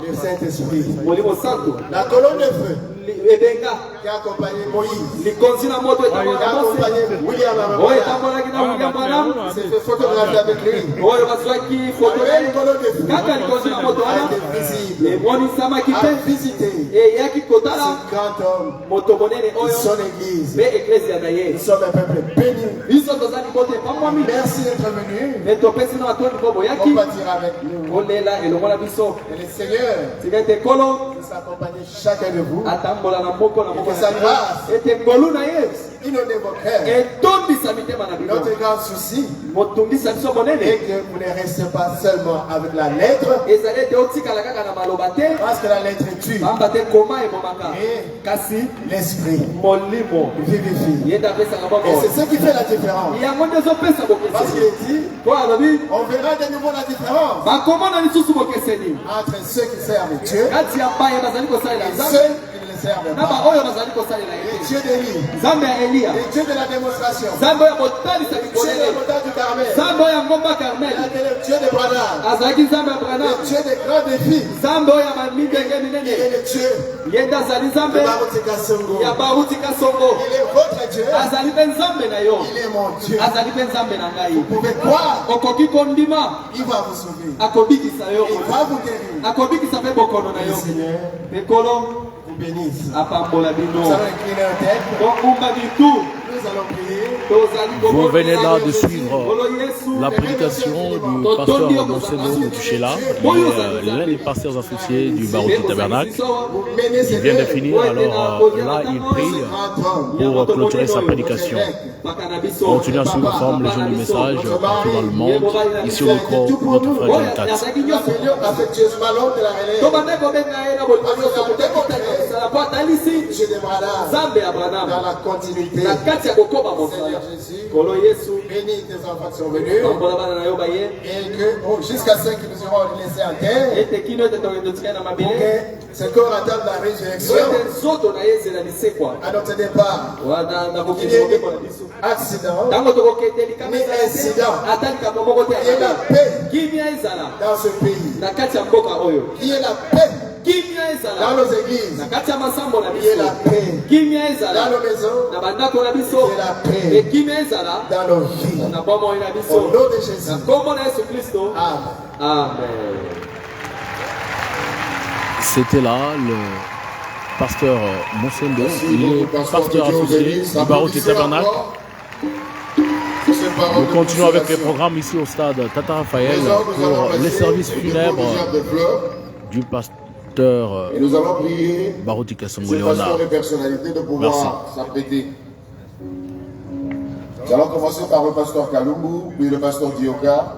le Saint-Esprit. La colonne de feu qui a accompagné Moïse, qui a accompagné William Branham, s'est fait photographier avec lui. Une colonne de feu a été visible, a visité ce grand homme et son église. Nous sommes un peuple béni. Merci d'être venu. On partira avec nous. Et le Seigneur nous accompagne chacun de vous. Et que sa grâce inonde vos cœurs. Notre grand souci est que vous ne restez pas seulement avec la lettre, parce que la lettre tue. Et l'esprit vivifie. Et c'est ce qui fait la différence. Parce qu'il est dit, on verra de nouveau la différence entre ceux qui servent Dieu et ceux qui ne le servent pas. Les dieux d'Élie, les dieux de la démonstration, les dieux de la montagne du Carmel, le dieu de Branham, le dieu des grands défis, il est le dieu de Barutika Songo. Il est votre Dieu, il est mon Dieu. Vous pouvez croire, il va vous sauver, il va vous guérir. Le Seigneur vous bénisse. Nous allons incliner la tête. Nous allons prier. Vous venez là de suivre la prédication du pasteur Monseigneur Motuchela, qui est l'un des pasteurs associés du barreau du Tabernacle. Il vient de finir, alors là il prie pour clôturer sa prédication. Continuez à suivre forme les jeunes messages partout dans le monde. Ici au micro, votre frère John Katz. Dans la continuité, Seigneur Jésus, bénis tes enfants qui sont venus, et que jusqu'à ceux qui nous auront laissés en terre, pour que ce corps attende la résurrection. À notre départ, il y ait accident, ni incident, il y ait la paix dans ce pays, il y ait la paix dans nos églises, il y ait la paix dans nos maisons, il y ait la paix dans nos vies. Au nom de Jésus. Amen. C'était là le pasteur Monsendo, il est pasteur associé du barreau du Tabernacle. Nous continuons avec les programmes ici au stade Tata Raphaël pour les services funèbres du pasteur Barutika Songo Léonard. Merci. Nous allons commencer par le pasteur Kalumbu, puis le pasteur Dioka,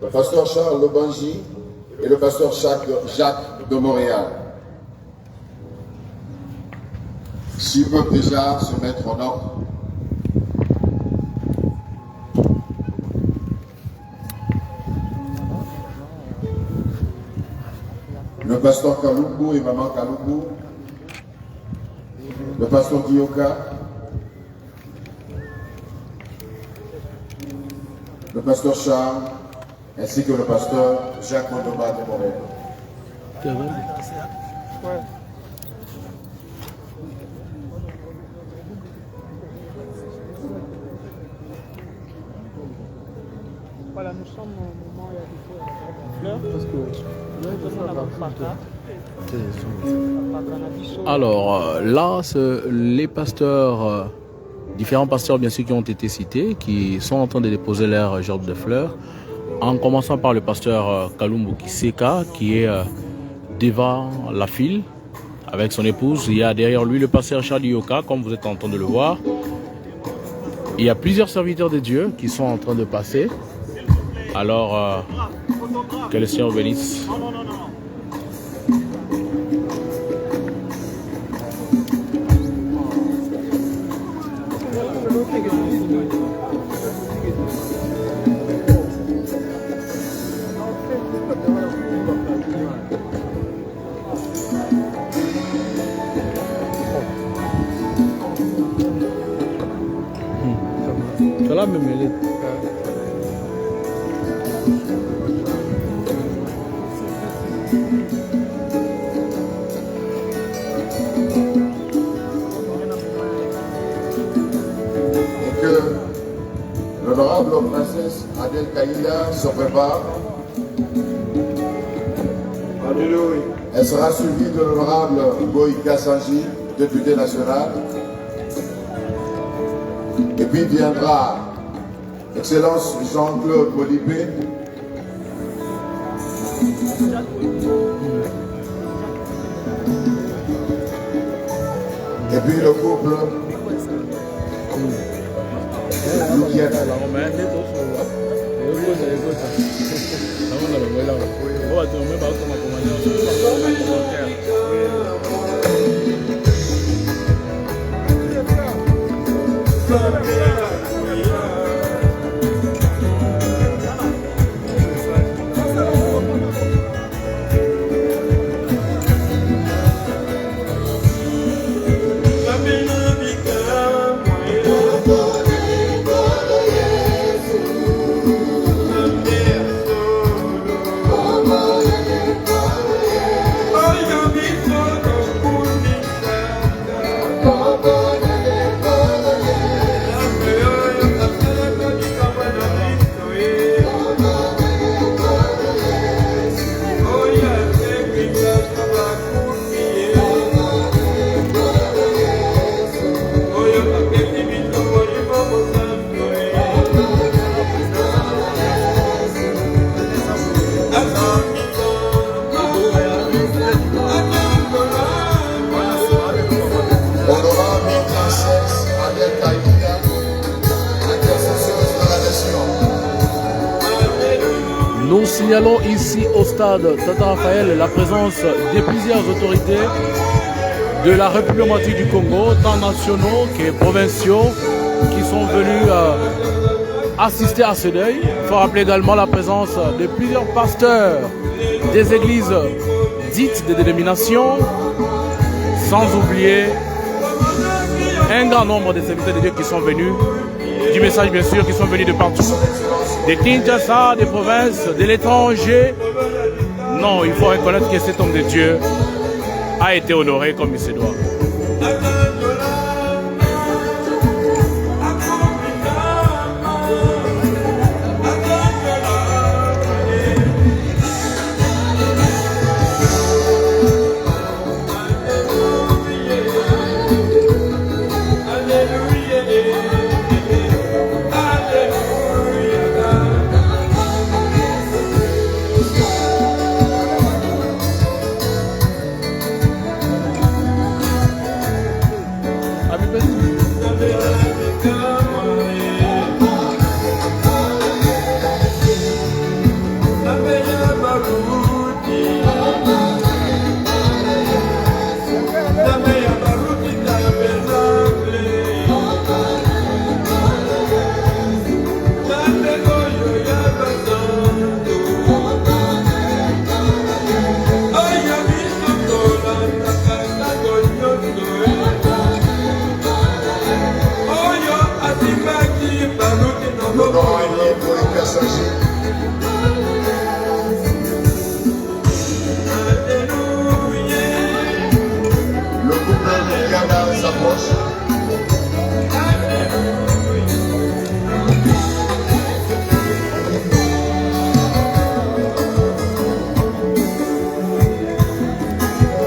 le pasteur Charles Lobanji et le pasteur Jacques de Montréal. S'ils peuvent déjà se mettre en ordre. Le pasteur Kalumbu et maman Kalumbu, le pasteur Dioka, le pasteur Charles, ainsi que le pasteur Jacques Mondoba de Montréal. Voilà, nous sommes au moment où il y a des fleurs, parce que alors là, les pasteurs, différents pasteurs bien sûr qui ont été cités, qui sont en train de déposer leur gerbe de fleurs, en commençant par le pasteur Kalumbu Kiseka qui est devant la file avec son épouse. Il y a derrière lui le pasteur Charles Yoka, comme vous êtes en train de le voir. Il y a plusieurs serviteurs de Dieu qui sont en train de passer. Alors, que le Seigneur bénisse. Voilà, même elle est. Et que l'honorable princesse Adel Kaïla se prépare. Alléluia. Elle sera suivie de l'honorable Boïka Sanji, député national. Et puis viendra Excellence Jean-Claude Bolibé. Et puis le couple Loukiana. Nous signalons ici au stade Tata Raphaël la présence de plusieurs autorités de la République démocratique du Congo, tant nationaux que provinciaux, qui sont venus assister à ce deuil. Il faut rappeler également la présence de plusieurs pasteurs des églises dites de dénomination, sans oublier un grand nombre de serviteurs de Dieu qui sont venus, du message bien sûr, qui sont venus de partout, de Kinshasa, des provinces, de l'étranger. Non, il faut reconnaître que cet homme de Dieu a été honoré comme il se doit.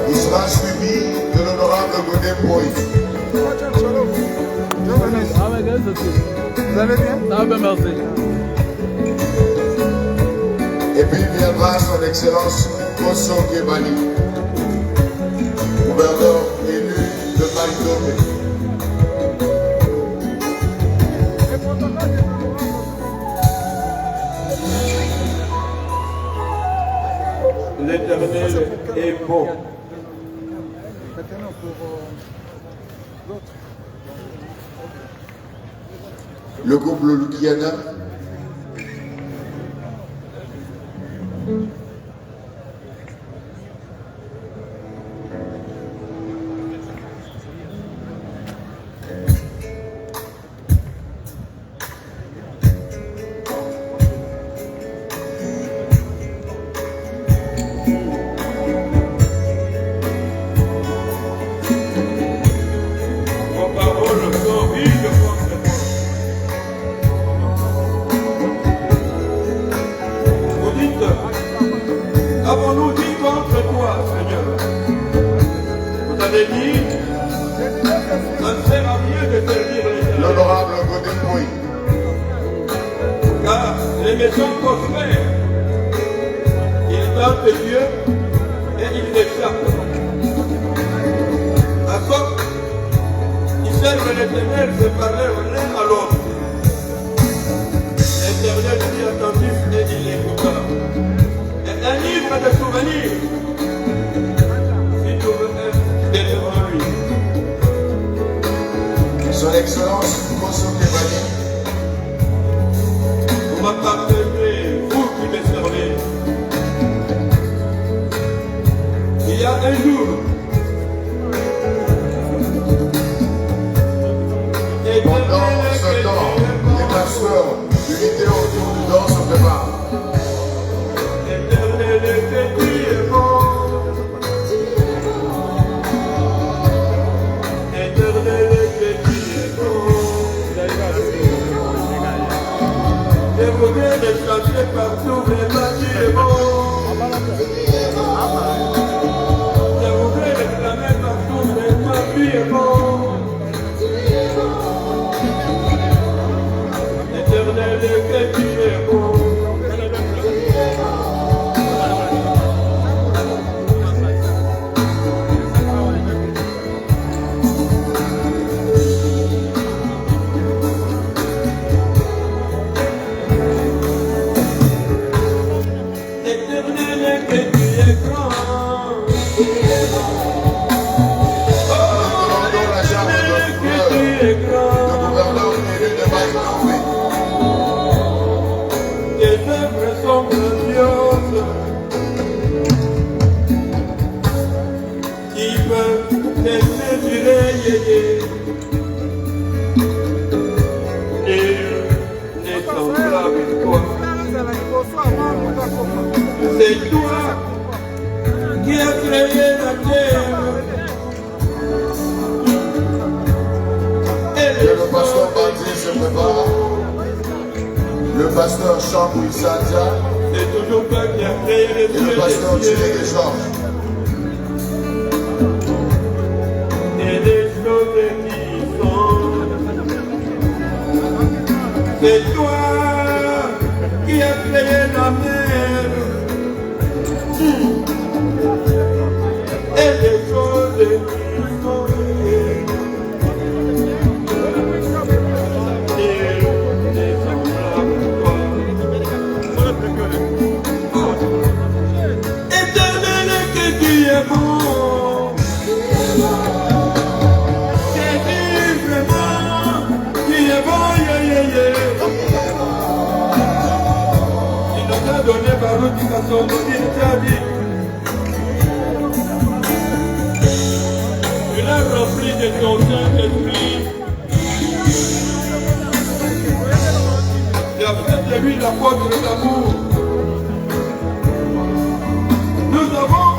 Il sera suivi de l'honorable Godin Boy. Vous allez bien? Ah ben merci. Et puis viendra son excellence Koso Kebali, gouverneur élu de Maïdomé. L'Éternel est bon. Le couple Lukiana. dit, ça ne sert à rien de servir les gens. L'honorable Godin. Car les méchants prospèrent. Ils tentent Dieu et ils échappent. À sorte, ils servent l'Éternel se parlèrent l'un à l'autre. L'Éternel dit attentif et il écouta. Et un livre de souvenirs, si tu veux être devant lui. Son Excellence Koso Kebani. Vous m'appartenez, vous qui me servez. Il y a un jour, pendant ce temps, les pasteurs d'unité autour du don se préparent. Éternel, que tu es bon. Éternel, que tu es bon. Je voudrais le chanter partout, vraiment tu es bon. Je voudrais le clamer partout, vraiment tu es bon. Éternel, que tu es bon. Éternel, que tu es grand. Oh, éternel, que tu es grand. Tes œuvres sont grandioses. Qui peut te mesurer, Nul n'est semblable à toi. C'est toi qui as créé la terre. Et le pasteur Bandi se prépare. Le pasteur Chambou Sandia. C'est toujours toi qui as créé les cieux. Et le pasteur Thierry Georges. Et les choses qui sont. C'est toi qui as créé la mer. Et les choses qui sont. Éternel, que tu es bon. Que tu es vraiment, tu es bon, Il nous a donné par l'autre façon, il t'a dit. Tu l'as rempli de ton Saint-Esprit. Tu as fait de lui l'apôtre de l'amour. Nous avons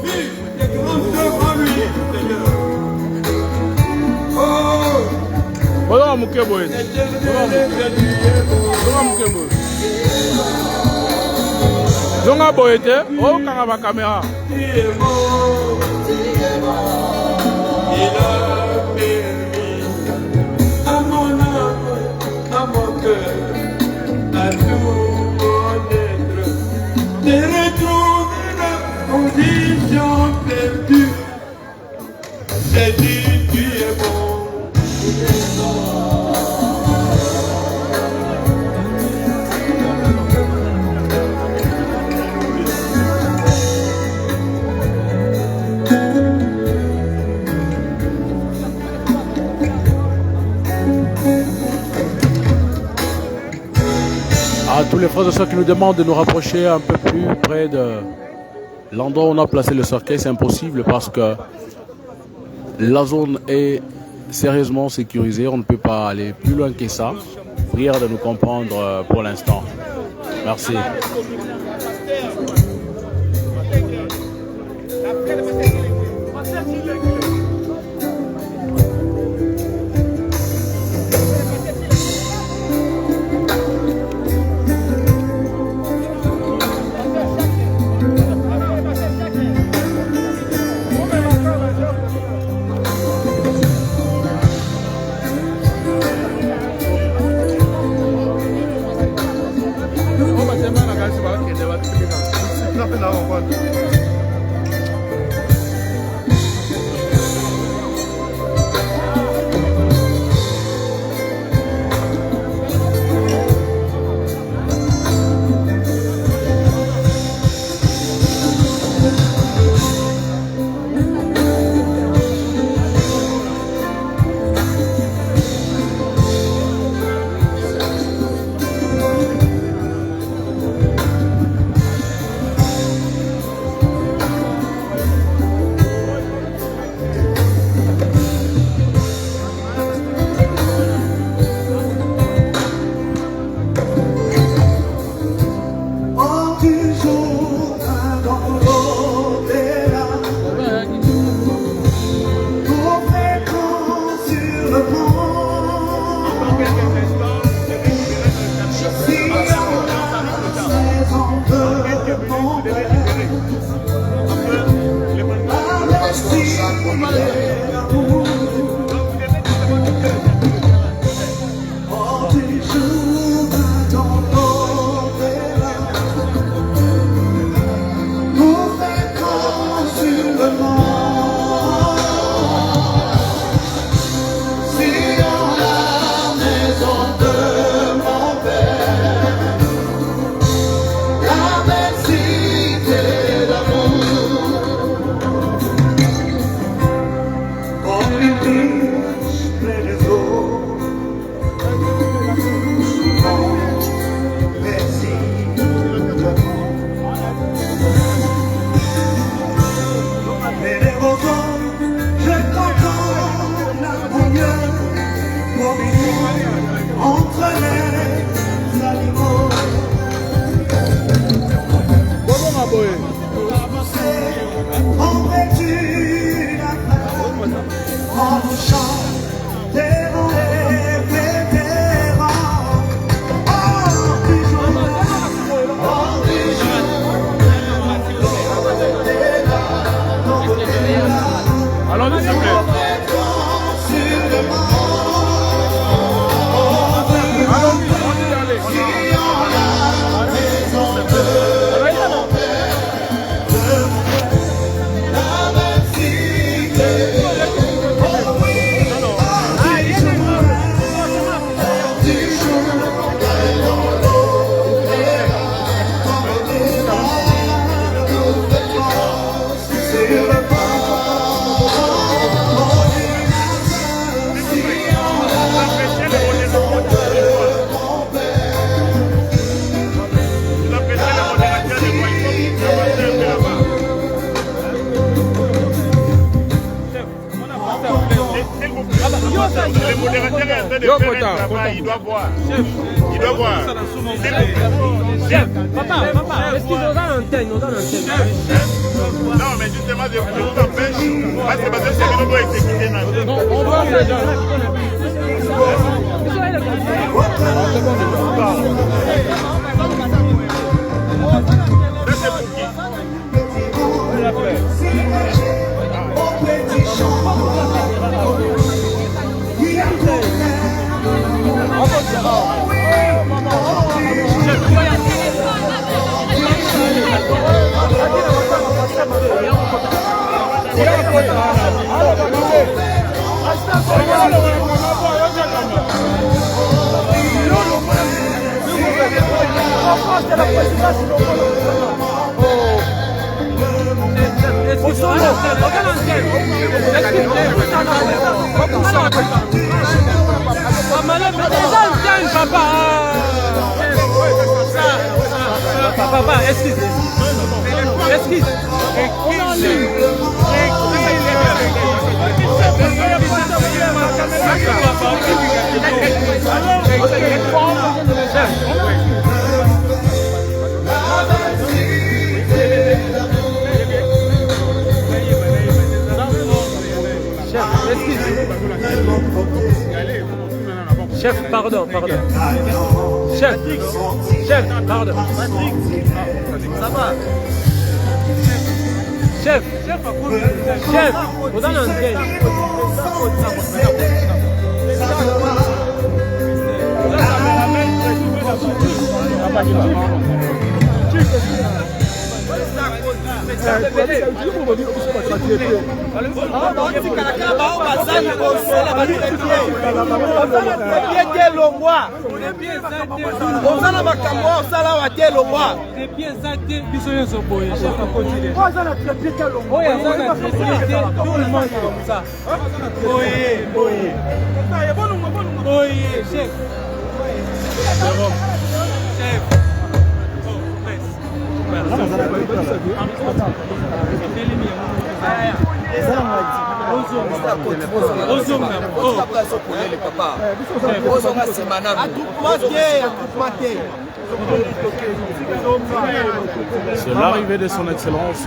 vu des grandes œuvres en lui, Seigneur. Oh, Voilà mon keboy. Zonga boyete, oh kanga caméra. il a permis à mon âme, à mon cœur, à tout mon être, de retrouver la condition perdue. J'ai dit, tu es bon. À tous les frères et sœurs qui nous demandent de nous rapprocher un peu plus près de l'endroit où on a placé le cercueil, c'est impossible parce que la zone est sérieusement sécurisée. On ne peut pas aller plus loin que ça. Prière de nous comprendre pour l'instant. Merci. pasteur Jacques Montréal. Il doit boire. Il doit boire. Chef, papa, est-ce qu'ils ont l'antenne? Non, mais justement, je vous empêche. Parce que c'est que nous doit exécuter. Non, on va déjà. C'est pour qui? Papa, excuse. On est en ligne. Chef, pardon. Chef, pardon. Ça va. Chef, vous donnez un thème. C'est l'arrivée de son Excellence,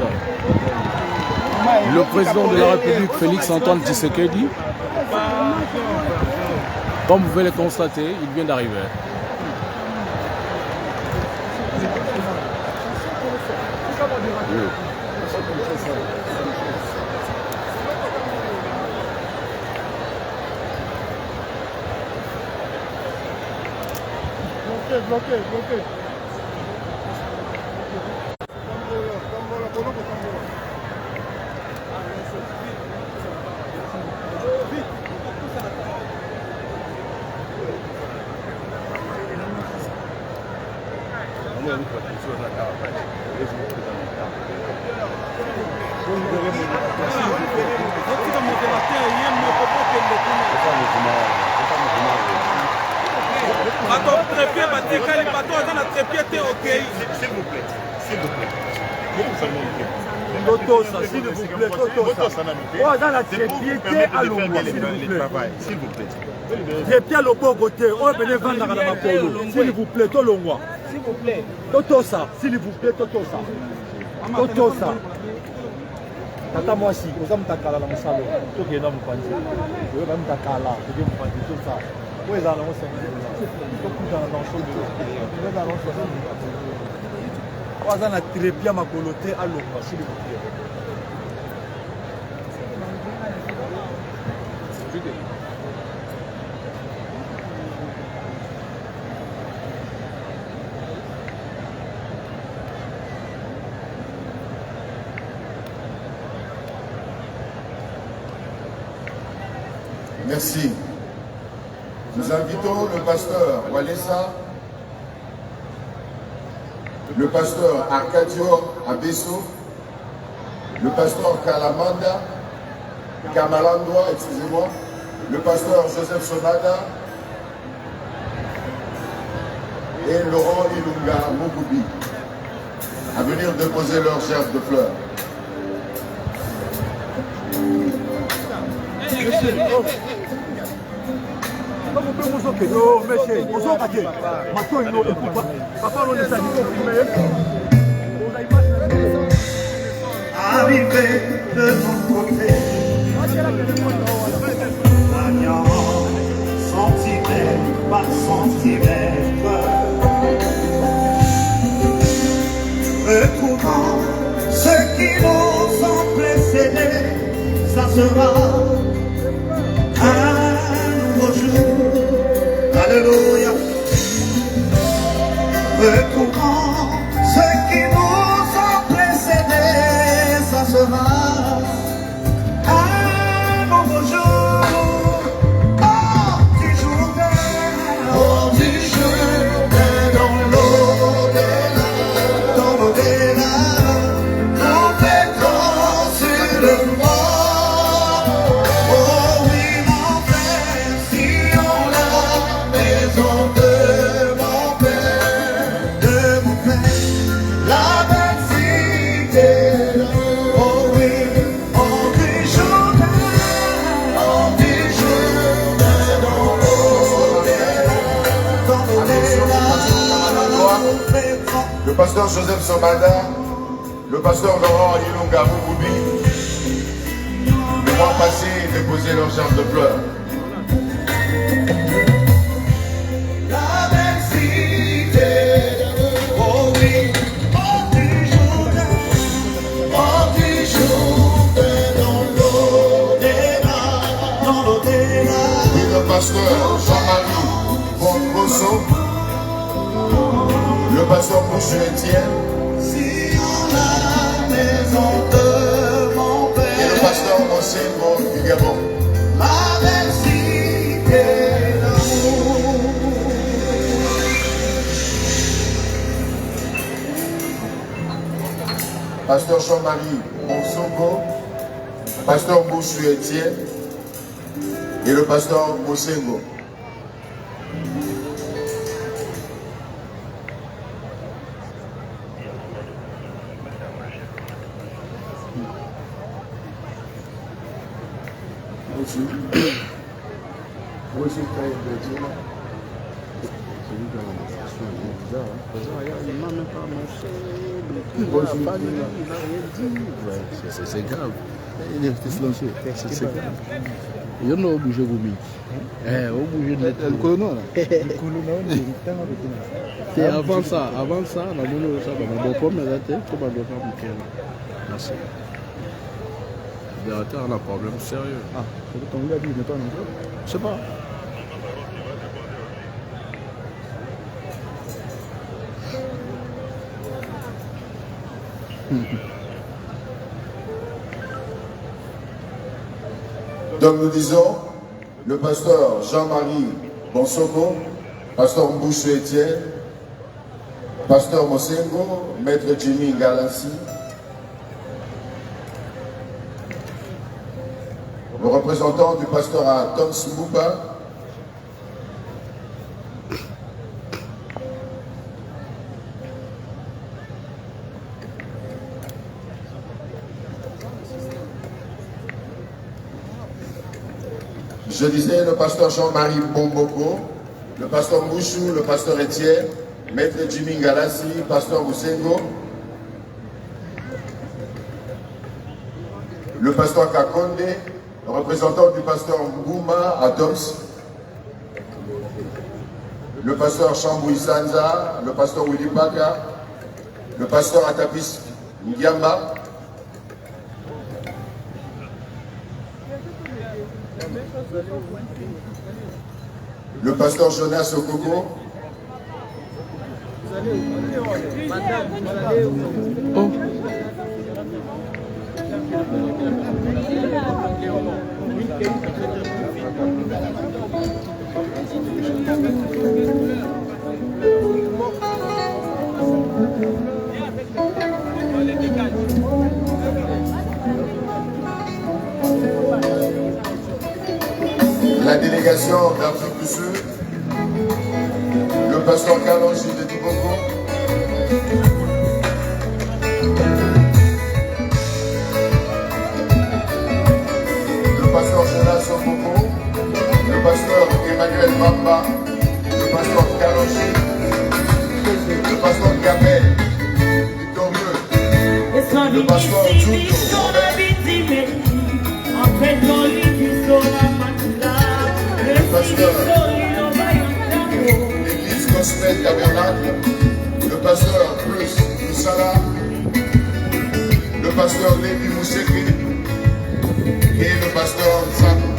le président de la République, Félix Antoine Tshisekedi. Comme vous pouvez le constater, il vient d'arriver. bloqué. Totosa, s'il vous plaît, Totosa. Oh, dans la trépiété à l'ombre, s'il vous plaît. Trépié à l'autre côté, oh, venez vendre dans ma polo. S'il vous plaît, Tolongwa. S'il vous plaît. Totosa, s'il vous plaît, Totosa. Totosa. Tata moi si, vous avez un takala dans mon salon. Tout qui est dans mon panier. Vous avez un takala, vous avez un panier, tout ça. Où est-ce que vous avez un trépied à ma coloté à l'ombre, s'il vous plaît. Merci. Nous invitons le pasteur Walesa, le pasteur Arcadio Abesso, le pasteur Kamalandwa, excusez-moi, le pasteur Joseph Sonada et Laurent Ilunga Mougoubi à venir déposer leur gerbe de fleurs. Arrivé de ton côté, gagnant centimètre par centimètre, retrouvant ceux qui nous ont précédés, ça sera un nouveau jour. Alléluia. Retrouvant ceux qui nous ont précédés, ça sera un nouveau jour. Oh, du jour dans l'au-delà, nous pétrons sur le monde. Oh oui, mon frère, si on la maison de mon père, la belle cité. Oh oui, on du Jourdain dans l'au-delà, Le pasteur Joseph Somada, le pasteur Laurent Ilunga Mougoubi, le mois passé, déposer leur gerbe de fleurs. la belle cité. Oh oui, on du Jourdain dans l'au-delà. Et le pasteur Jean-Marie Bongoso, le pasteur Bouchou Etienne Si on a la maison de mon et père, le pasteur Mosengo du Gabon. la belle cité d'amour. Pasteur Jean-Marie Monsongo, pasteur Bouchou Etienne et le pasteur Mosengo. C'est grave. Il est silencieux. C'est grave. Il y en a obligé de bouger. Obligé de le colonel. C'est avant ça, on a donné ça. On a comme la tête, on a donné merci. On a un problème sérieux. Ah, c'est ton gars, il n'est pas non plus. Je sais pas. Donc nous disons, le pasteur Jean-Marie Bonsoko, pasteur Mboussou Etienne, pasteur Mosengo, maître Jimmy Galassi, le représentant du pasteur à Toms Mbouba, je disais le pasteur Jean-Marie Bomboko, le pasteur Mouchou, le pasteur Etienne, maître Jimmy Galassi, pasteur Moussengo, le pasteur Kakonde, le représentant du pasteur Mbouma à Toms, le pasteur Chambouy Sanza, le pasteur Willy Baka, le pasteur Atapis Ndiamba, le pasteur Jonas Okoko, la délégation d'Afrique du Sud, le pasteur Kalonji de Diboko, le pasteur Jonas Okoko, le pasteur Emmanuel Mamba, le pasteur Kalonji, le pasteur Gabel, victorieux, le pasteur Djoudjo, l'église Gospel Tabernacle, le pasteur Plus Moussala, le pasteur Lévi Moussekri et le pasteur Zako.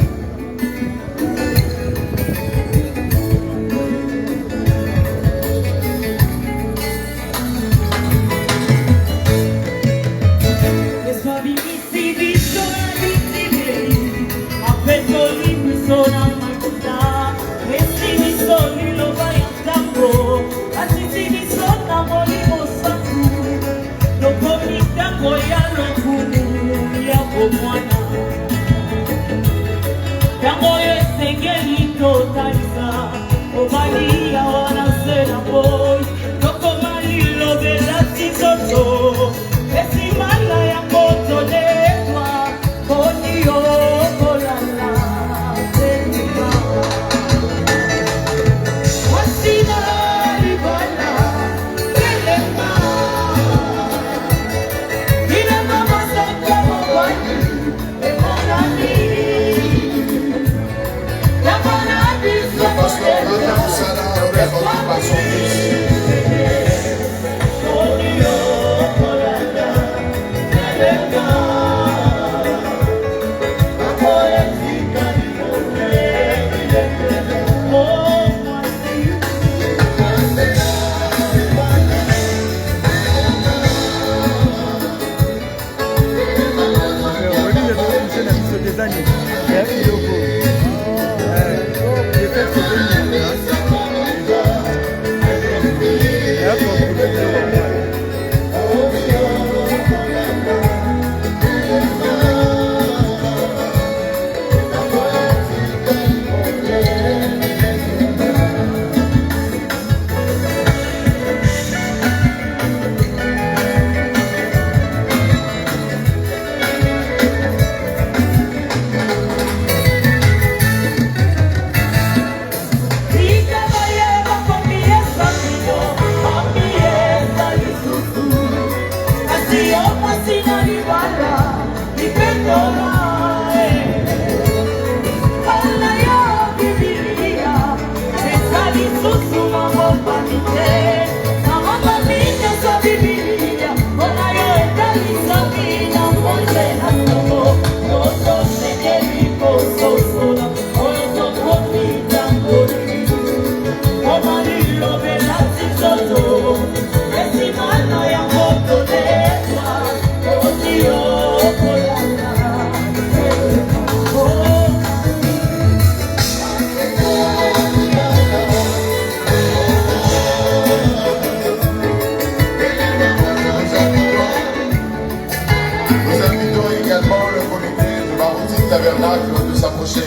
du tabernacle de s'approcher.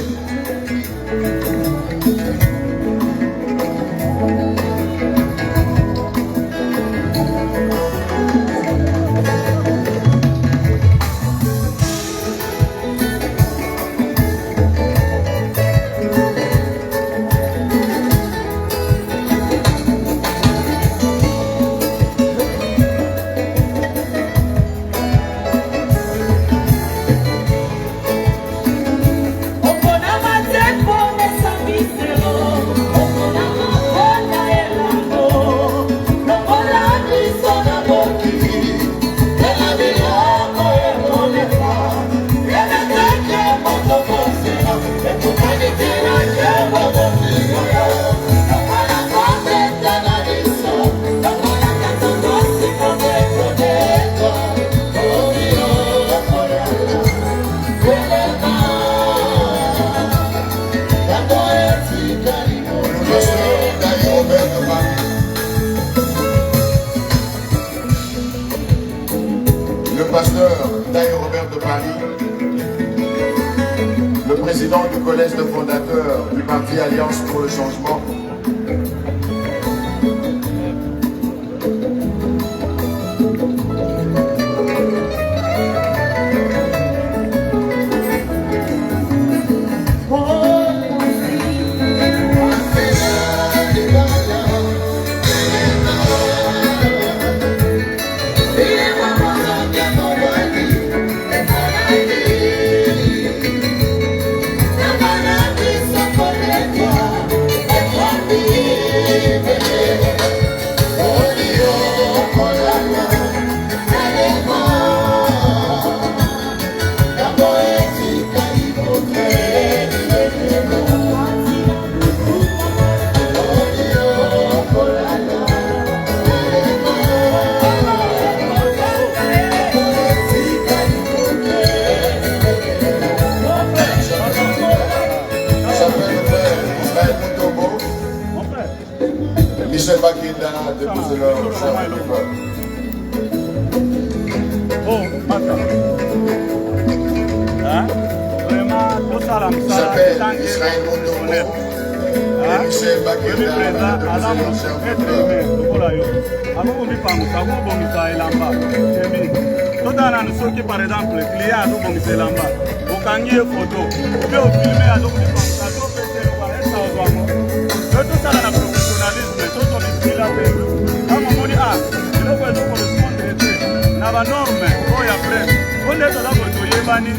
Président du collège de fondateurs du parti Alliance pour le changement. Par exemple, le client a donc mis lamba. Au canier photo, on peut filmer à donc tout ça dans le professionnalisme, tout on est là. Quand on dit ah, il faut que nous correspondre à la norme. Oh ya frère, on est là pour tout yébani.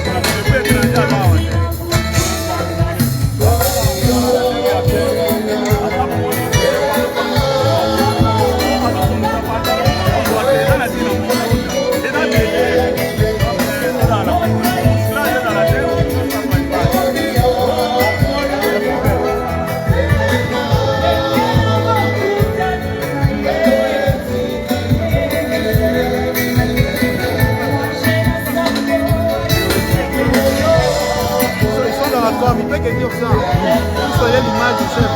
On a fait le pétrole là. Il peut que dire ça. Vous soyez l'image du chef.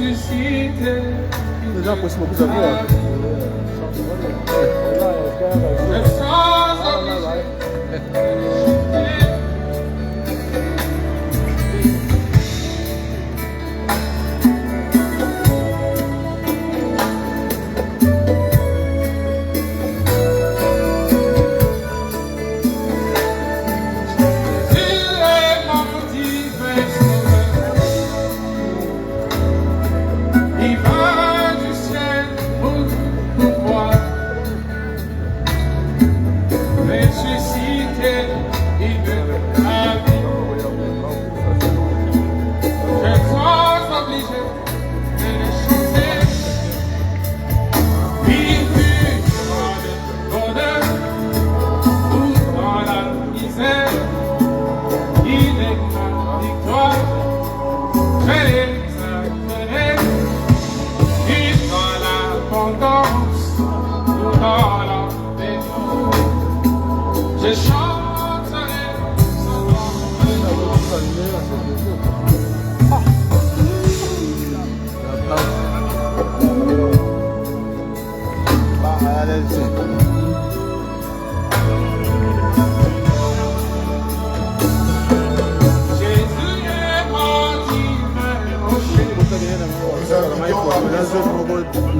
ressuscité. Déjà, possible que ça soit.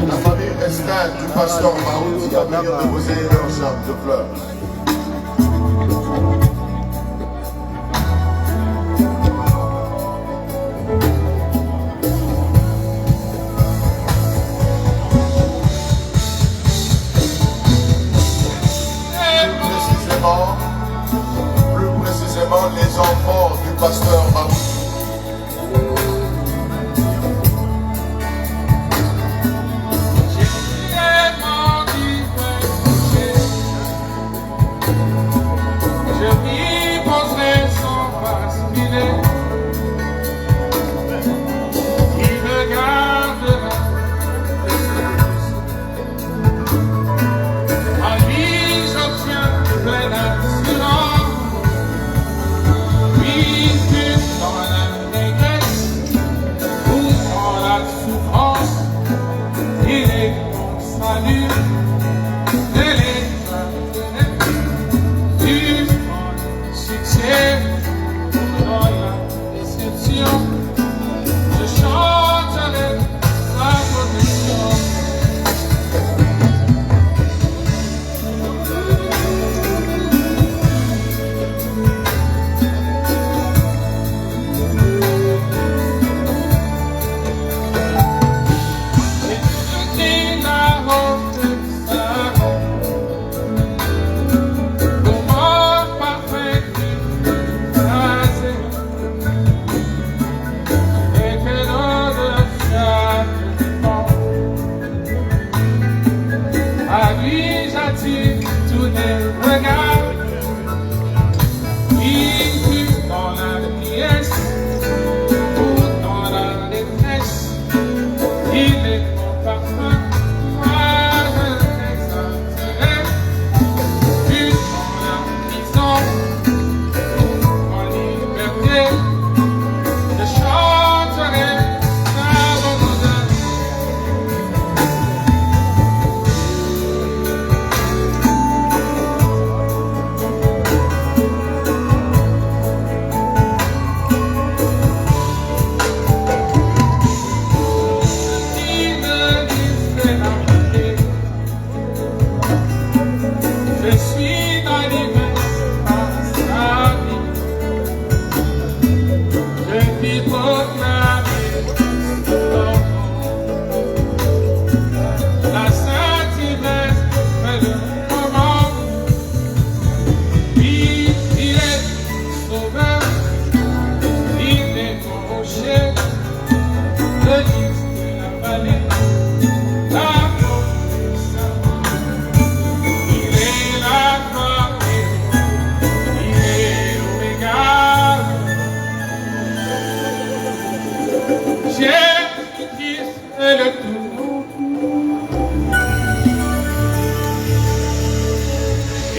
La famille restreinte du pasteur Mahout qui va venir déposer leur gerbe de fleurs. Plus précisément les enfants du pasteur Mahout.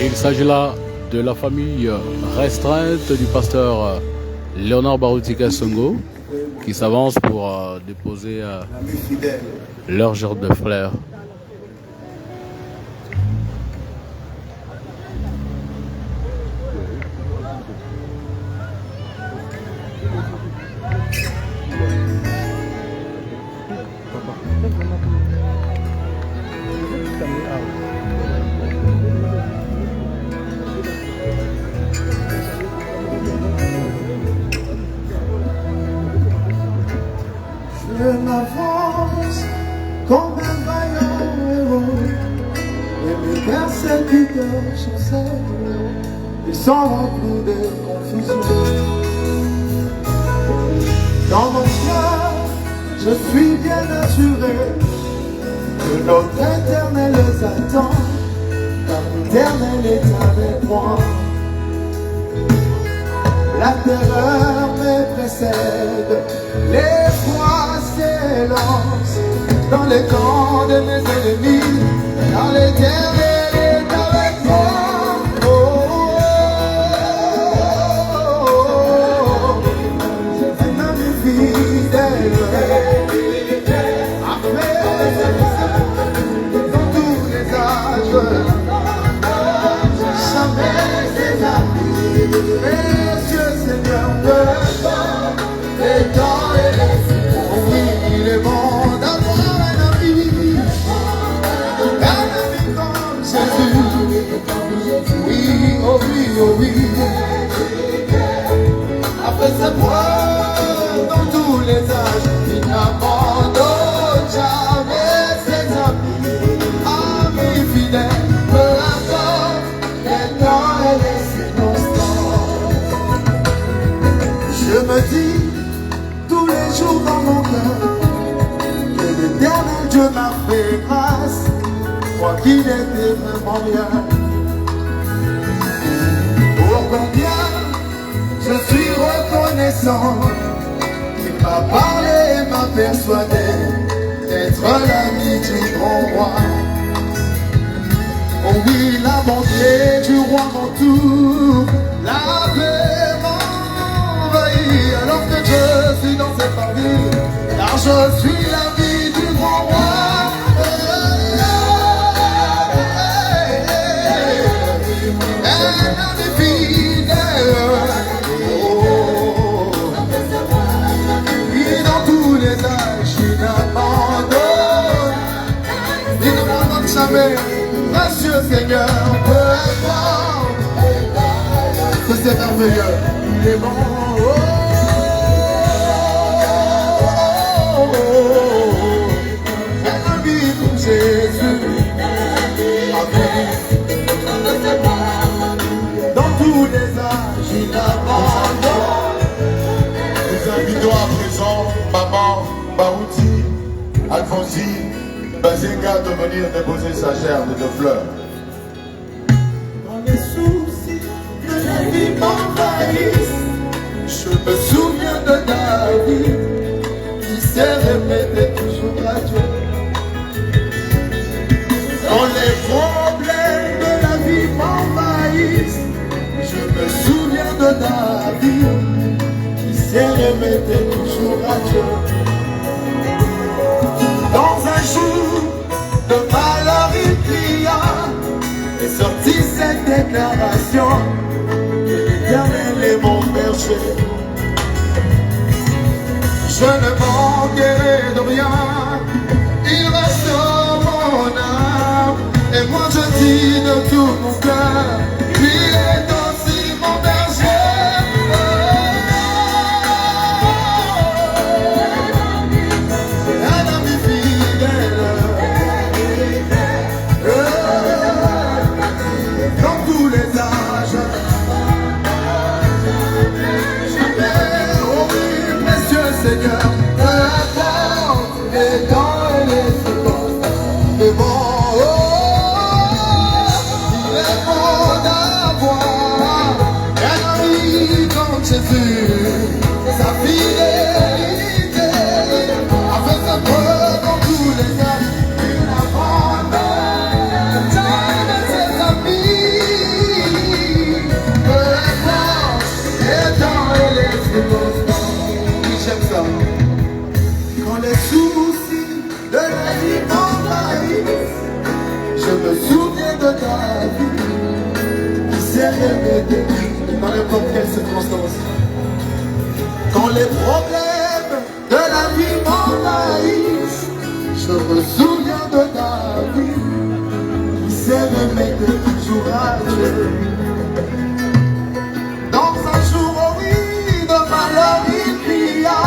Il s'agit là de la famille restreinte du pasteur Léonard Baroutika Songo qui s'avancent pour déposer leur gerbe de fleurs. Je m'avance comme un vaillant héros, et mes persécuteurs sont seuls, ils sont remplis de confusion. Dans mon cœur, je suis bien assuré que notre éternel les attend, car l'éternel est avec moi. La terreur me précède, l'effroi s'élance dans les camps de mes ennemis, car l'éternel est avec moi. Oh, oh, oh, c'est un ami fidèle, dans tous les âges, jamais ses amis. Seigneur, peu importe les temps et les saisons. Oui, il est bon d'avoir un ami comme Jésus. Oui, oh oui, oh oui. Après sa preuve dans tous les âges, il n'abandonne jamais ses amis. Amis fidèles, peu importe les temps et les je me dis tous les jours dans mon cœur que l'éternel Dieu m'a fait grâce, moi qui n'étais vraiment rien. Oh combien je suis reconnaissant qu'il m'a parlé et m'a persuadé d'être l'ami du grand roi. Oh oui, la bonté du roi m'entoure, la paix m'envahit alors que je suis dans cette famille, car je suis l'ami du grand roi. Un ami fidèle, oh, et dans tous les âges, il n'abandonne jamais. Monsieur Seigneur, peu importe, que c'est merveilleux, il est bon. Oh, oh, oh, oh. Un ami comme Jésus, dans tous les âges, il abandonne. Nous invitons à présent Maman Baouti, Alphonsine, Bazenga de venir déposer sa gerbe de fleurs. Quand les soucis de la vie m'envahissent, je me souviens de David qui s'est répété toujours à Dieu. Quand les problèmes de la vie m'envahissent, je me souviens de David qui s'est répété toujours à Dieu. Dans un jour de malheur il pria et sortit cette déclaration que l'Éternel est mon berger. Je ne manquerai de rien, il restaure mon âme. Et moi je dis de tout mon cœur, lui est aussi mon berger. Seigneur, peu importe les temps et les secondes, il est bon, oh, il est bon soucis de la vie m'envahissent. Je me souviens de ta vie qui s'est réveillée dans n'importe quelle circonstance. Quand les problèmes de la vie m'envahissent, je me souviens de ta vie qui s'est réveillée toujours à Dieu. Dans un jour, oh oui, de malheur il pria,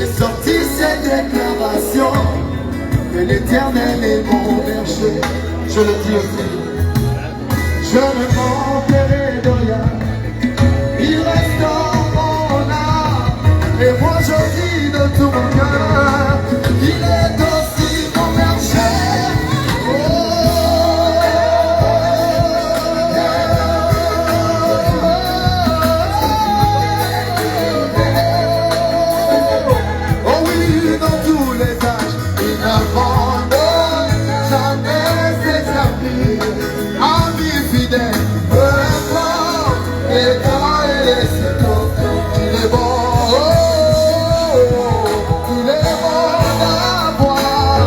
est sortie cette déclaration que l'Éternel est mon berger. Je le dis aussi, je ne manquerai de rien, il restaure mon âme. Et moi je dis de tout mon cœur, il est aussi mon berger. Oh oui, dans tous les âges, il n'abandonne jamais ses amis. Amis fidèles, peu importe les temps et les saisons, il est bon. Il est bon d'avoir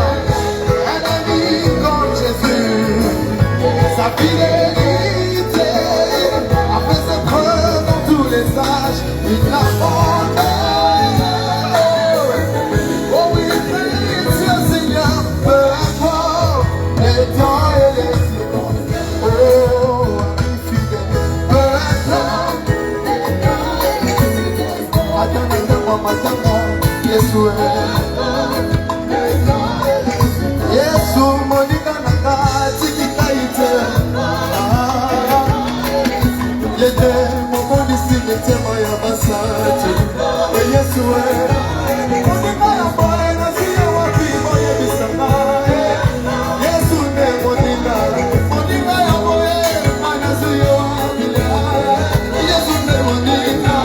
un ami comme Jésus. Sa fidélité a fait ses preuves dans tous les âges. Il n'abandonne. Oh oui, précieux Seigneur, peu importe les temps et les secondes. Oh, ami fidèle, peu importe les temps et les secondes. Attends, Yesu, Yesu, monika nanga tikika ite. Yete, mokondisi mitema ya basati. Yesu, monika ya boye na siya wapi boye bisanga. Yesu ne monika, monika ya boye mana siya wapi. Yesu ne monika,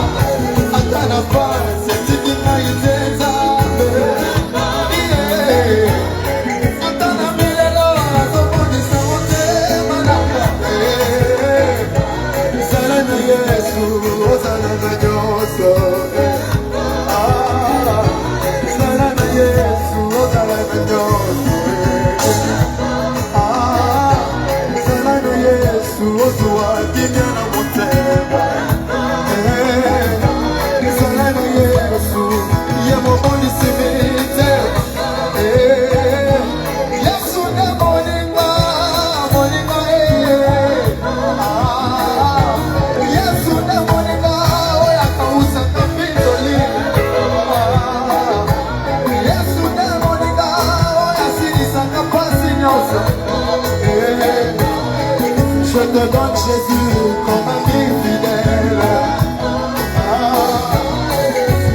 atana fase tikika ite. Je te donne Jésus comme ami fidèle.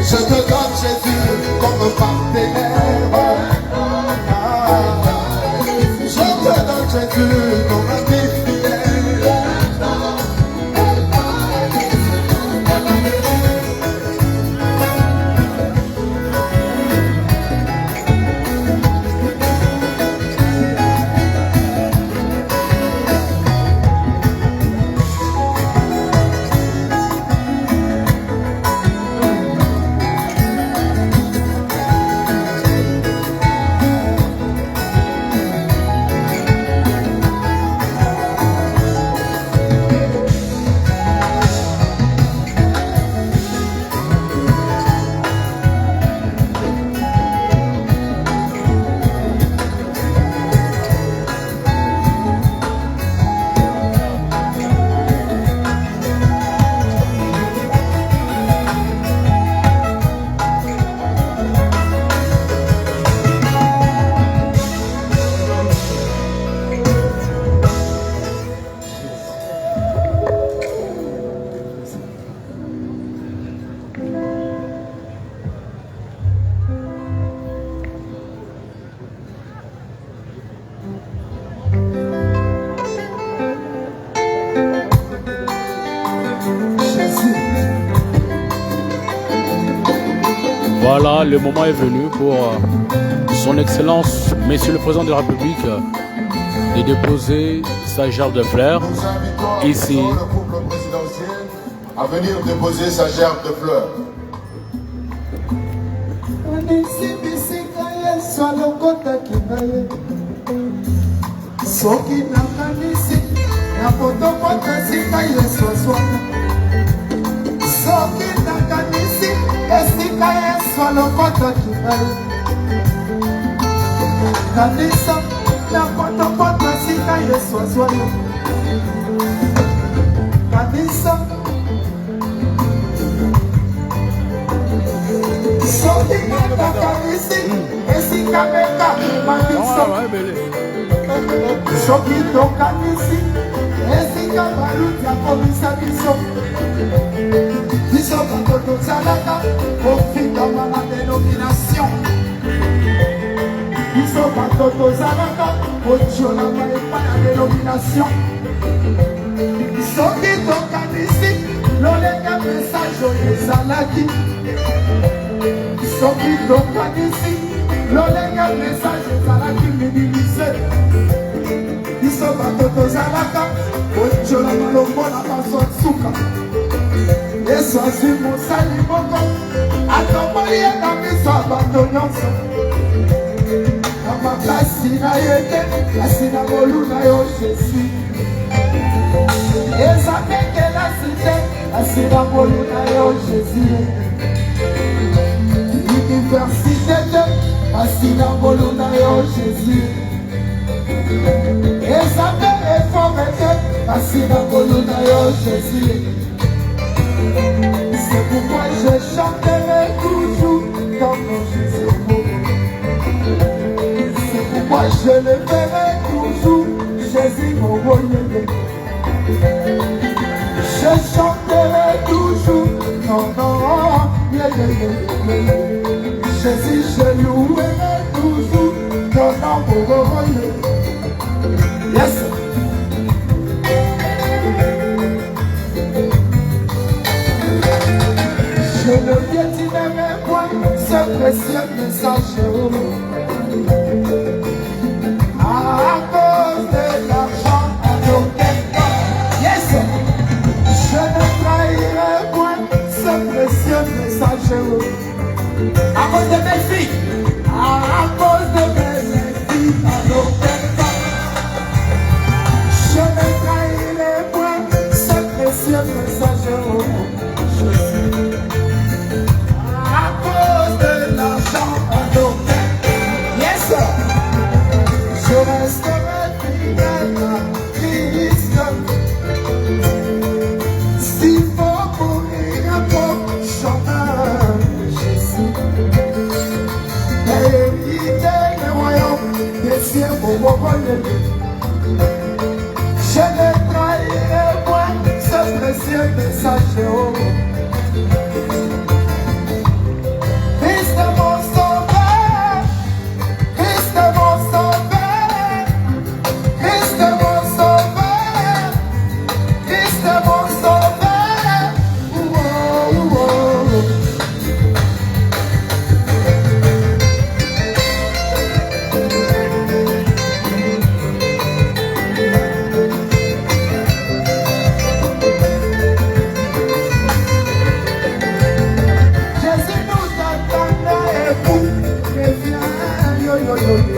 Je te donne Jésus comme partenaire. Je te donne Jésus comme ami fidèle. Voilà, le moment est venu pour son Excellence, Monsieur le Président de la République, de déposer sa gerbe de fleurs ici. Le couple présidentiel à venir déposer sa gerbe de fleurs. Yesu alokotaki ngai soki nakanisi na potopotasi ngai Yesu azwaka soki nakanisi esika Yesu alokotaki ngai kanisa na potopotasi ngai Yesu azwaka kanisa soki nakanisi esika beka mabiso soki tokanisi esika baluti akomisa biso biso bato tozalaka kofingama na dénomination biso bato tozalaka kotiolama epa na dénomination soki tokanisi lolenge message oyo ezalaki soki tokanisi lolenge message ezalaki minimize biso bato tozalaka kotiolama lokola bazosuka Yesu azwi mosali moko atomboli ye na miso ya bato nyonso na makasi na ye te kasi na molu na yo Jésus eza kekelasi te kasi na molu na yo Jésus université te kasi na molu na yo Jésus eza te efome te kasi na molu na yo Jésus. C'est pourquoi je chanterai toujours comme Jésus. C'est pourquoi je le verrai toujours, Jésus mon royaume. Je chanterai toujours, non, non, Jésus, je louerai toujours, non, non, mon royaume. Yes. Je ne piétinerai point ce précieux message à cause de l'argent à nos têtes. Yes! Je ne trahirai point ce précieux message à cause de mes filles, à cause de mes filles à nos têtes. Je ne trahirai point ce précieux message. Yes, je resterai fidèle à Christ. S'il faut mourir pour chanter Jésus, hériter le royaume des cieux pour mon royaume. Je ne trahirai point ce précieux message. Christ est mon sauveur, Christ est mon sauveur, Christ est mon sauveur, Christ est mon sauveur. Jésus nous attend et vous reviens, yo yo yo yo.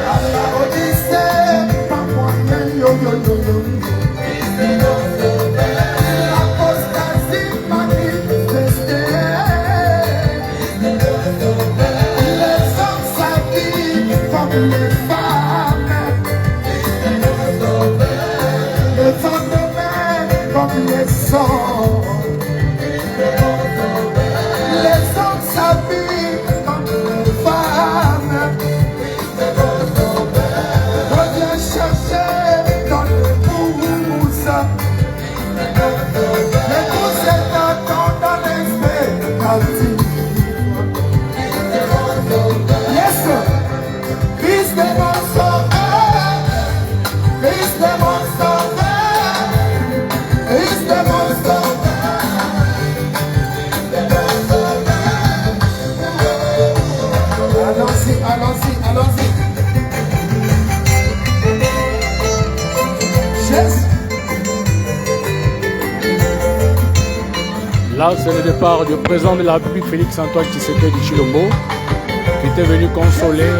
À la Odyssée, pas moyen, yo yo yo yo. L'apostasie manifestée, les hommes s'habillent comme les femmes, les femmes de mer comme les hommes. Les hommes s'habillent comme les femmes. Reviens chercher dans l'épouse. L'épouse est attend dans l'expectative. Yes, Christ est mon sauveur. Christ est mon sauveur. Christ est mon sauveur. Allons-y, allons-y, allons-y. Jésus. Là, c'est le départ du président de la République, Félix Antoine Tshisekedi Tshilombo. était venu consoler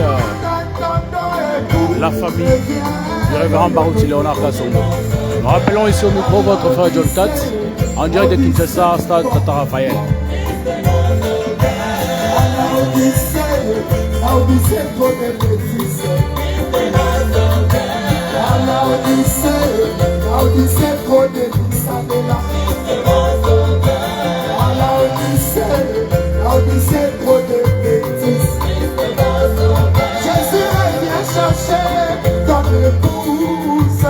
la famille du révérend Barouti Léonard Kassongo. Nous rappelons ici au micro votre frère John Tat, en direct de Kinshasa, stade Tata Raphaël. Jésus vient chercher dans l'épouse.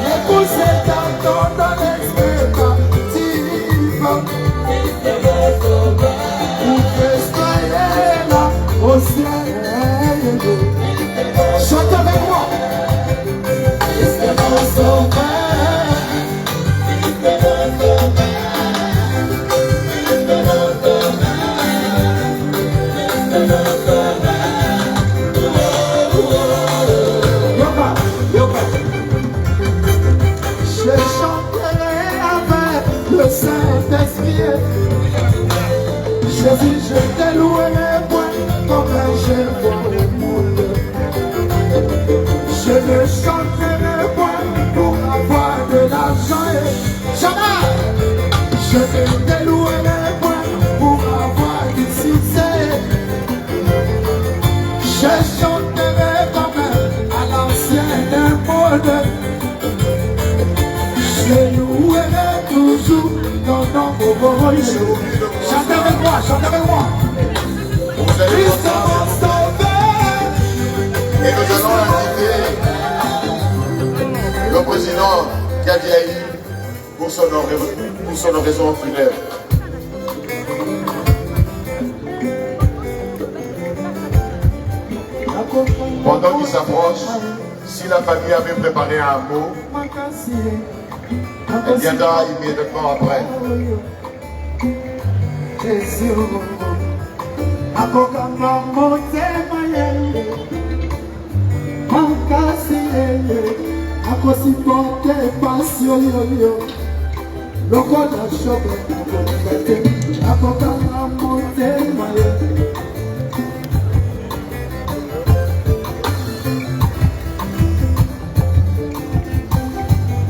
L'épouse est dans l'expectative. Vous soyez là au ciel. Chante avec moi. C'est mon sauveur. Je chanterai avec le Saint-Esprit. Jésus, je te louerai point comme je vois le monde. Je ne chanterai point pour avoir de l'argent. Jamais. Je ne te louerai point pour avoir du succès. Je chanterai quand même à l'ancienne mode. Je louerai toujours dans nos beaux. Chante avec moi, chante avec moi. Christ mon sauveur. Et nous allons inviter le président Kadiaï pour son oraison funèbre. Pendant qu'il s'approche, si la famille avait préparé un mot, elle viendra immédiatement après.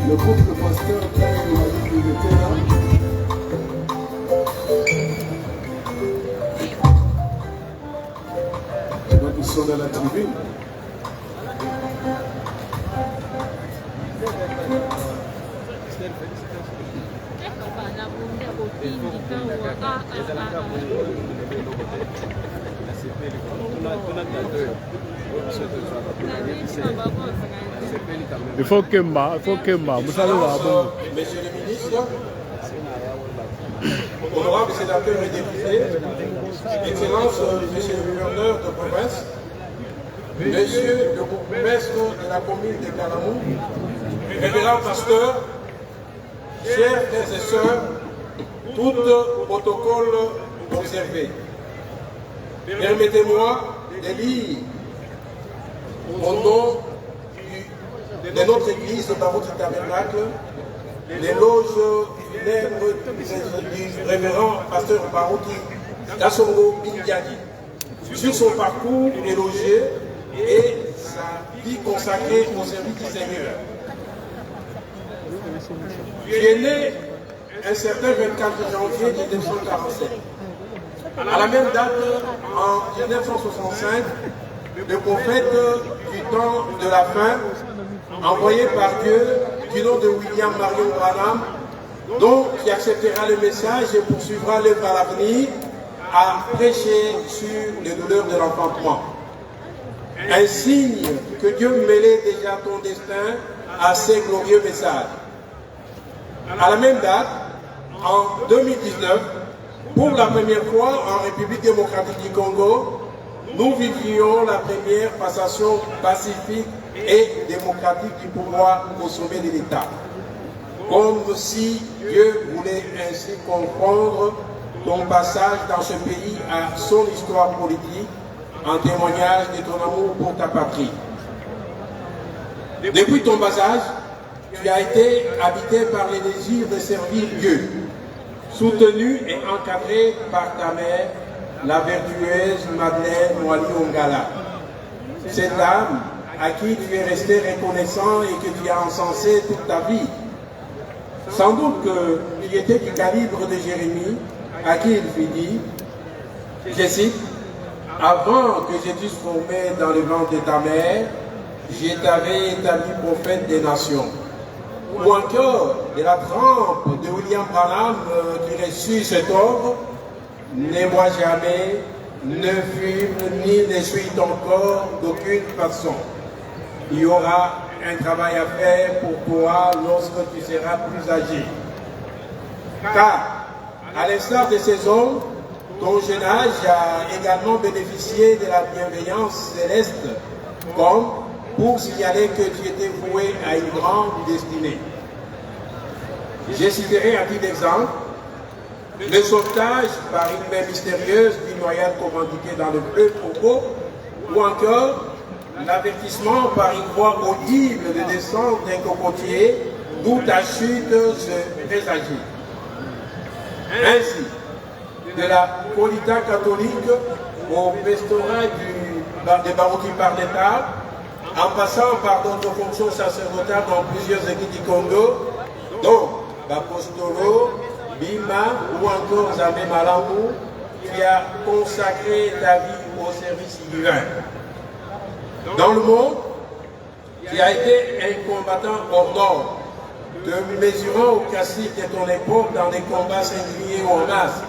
Le groupe de pasteur il était là. Et donc ils sont dans la tribune. Il faut que ma, vous savez là. Monsieur le ministre, honorable sénateur et député, Excellence, Monsieur le gouverneur de province, Monsieur le bourgmestre de la commune de Kalamou, révérend pasteur, chers frères et sœurs, tout protocole observé. Permettez-moi de lire au nom de notre église de votre tabernacle l'éloge funèbre du révérend pasteur Barouti Kassongo Bindiadi sur son parcours élogieux et sa vie consacrée au service du Seigneur. Tu es né un certain 24 janvier 1947. À la même date, en 1965, le prophète du temps de la fin, envoyé par Dieu du nom de William Marion Branham, donc qui acceptera le message et poursuivra l'œuvre à l'avenir, a prêché sur les douleurs de l'enfantement. Un signe que Dieu mêlait déjà ton destin à ces glorieux messages. À la même date, en 2019, pour la première fois en République démocratique du Congo, nous vivions la première passation pacifique et démocratique du pouvoir au sommet de l'État. Comme si Dieu voulait ainsi comprendre ton passage dans ce pays à son histoire politique, en témoignage de ton amour pour ta patrie. Depuis ton bas âge, tu as été habité par le désir de servir Dieu, soutenu et encadré par ta mère, la vertueuse Madeleine Mwali Ongala. Cette dame à qui tu es resté reconnaissant et que tu as encensé toute ta vie. Sans doute qu'il était du calibre de Jérémie, à qui il fut dit, je cite, « Avant que je t'eusse formé dans le ventre de ta mère, je t'avais établi prophète des nations. » Ou encore de la trempe de William Branham qui reçut cet ordre, « Ne bois jamais, ne fume, ni ne suis ton corps d'aucune façon. » Il y aura un travail à faire pour toi lorsque tu seras plus âgé. Car, à l'instar de ces hommes, ton jeune âge a également bénéficié de la bienveillance céleste, comme pour signaler que tu étais voué à une grande destinée. Je citerai un petit exemple. Le sauvetage par une main mystérieuse d'une noyade commanditée dans le fleuve Congo, ou encore l'avertissement par une voix audible de descente d'un cocotier d'où ta chute se présageait. Ainsi, de la polita catholique au pastorat des Baroudi par l'État, en passant par d'autres fonctions sacerdotales dans plusieurs églises du Congo, dont l'apostolo, Bima ou encore Zambé Malamou, qui a consacré ta vie au service divin. Dans le monde, qui a été un combattant hors norme, te mesurant au classique de ton époque dans des combats singuliers ou en masse,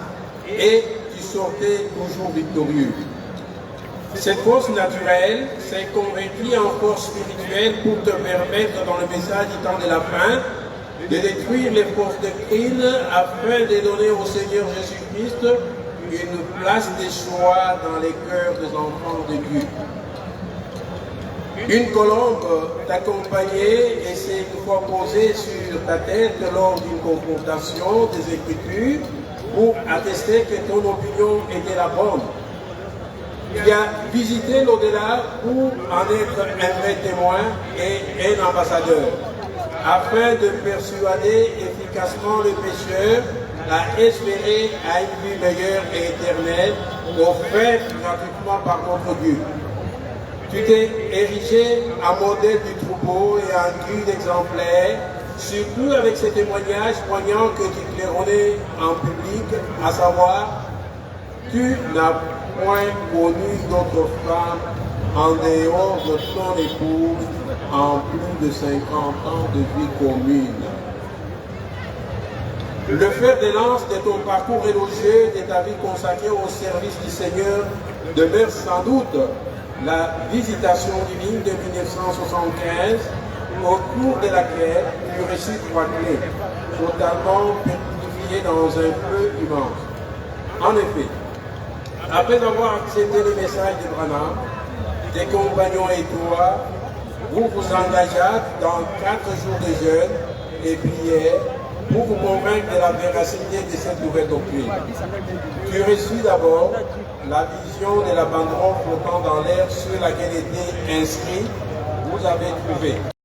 et tu sortais toujours victorieux. Cette force naturelle s'est convertie en force spirituelle pour te permettre, dans le message du temps de la fin, de détruire les forces de crime afin de donner au Seigneur Jésus-Christ une place de choix dans les cœurs des enfants de Dieu. Une colombe t'accompagnait et s'est une fois posée sur ta tête lors d'une confrontation des Écritures pour attester que ton opinion était la bonne. Tu as visité l'au-delà pour en être un vrai témoin et un ambassadeur, afin de persuader efficacement le pécheur à espérer à une vie meilleure et éternelle, offerte gratuitement par notre Dieu. Tu t'es érigé en modèle du troupeau et en guide exemplaire, surtout avec ces témoignages poignants que tu claironnais en public, à savoir, tu n'as point connu d'autre femme en dehors de ton épouse en plus de 50 ans de vie commune. Le fer de lance de ton parcours élogieux, de ta vie consacrée au service du Seigneur, demeure sans doute la visitation divine de 1975, au cours de laquelle tu reçus 3 clés, totalement pétrifiées dans un feu immense. En effet, après avoir accepté le message de Branham, tes compagnons et toi, vous vous engageâtes dans 4 jours de jeûne et prière pour vous convaincre de la véracité de cette nouvelle doctrine. Tu reçus d'abord la vision de la banderole flottant dans l'air sur laquelle était inscrit « Vous avez trouvé ».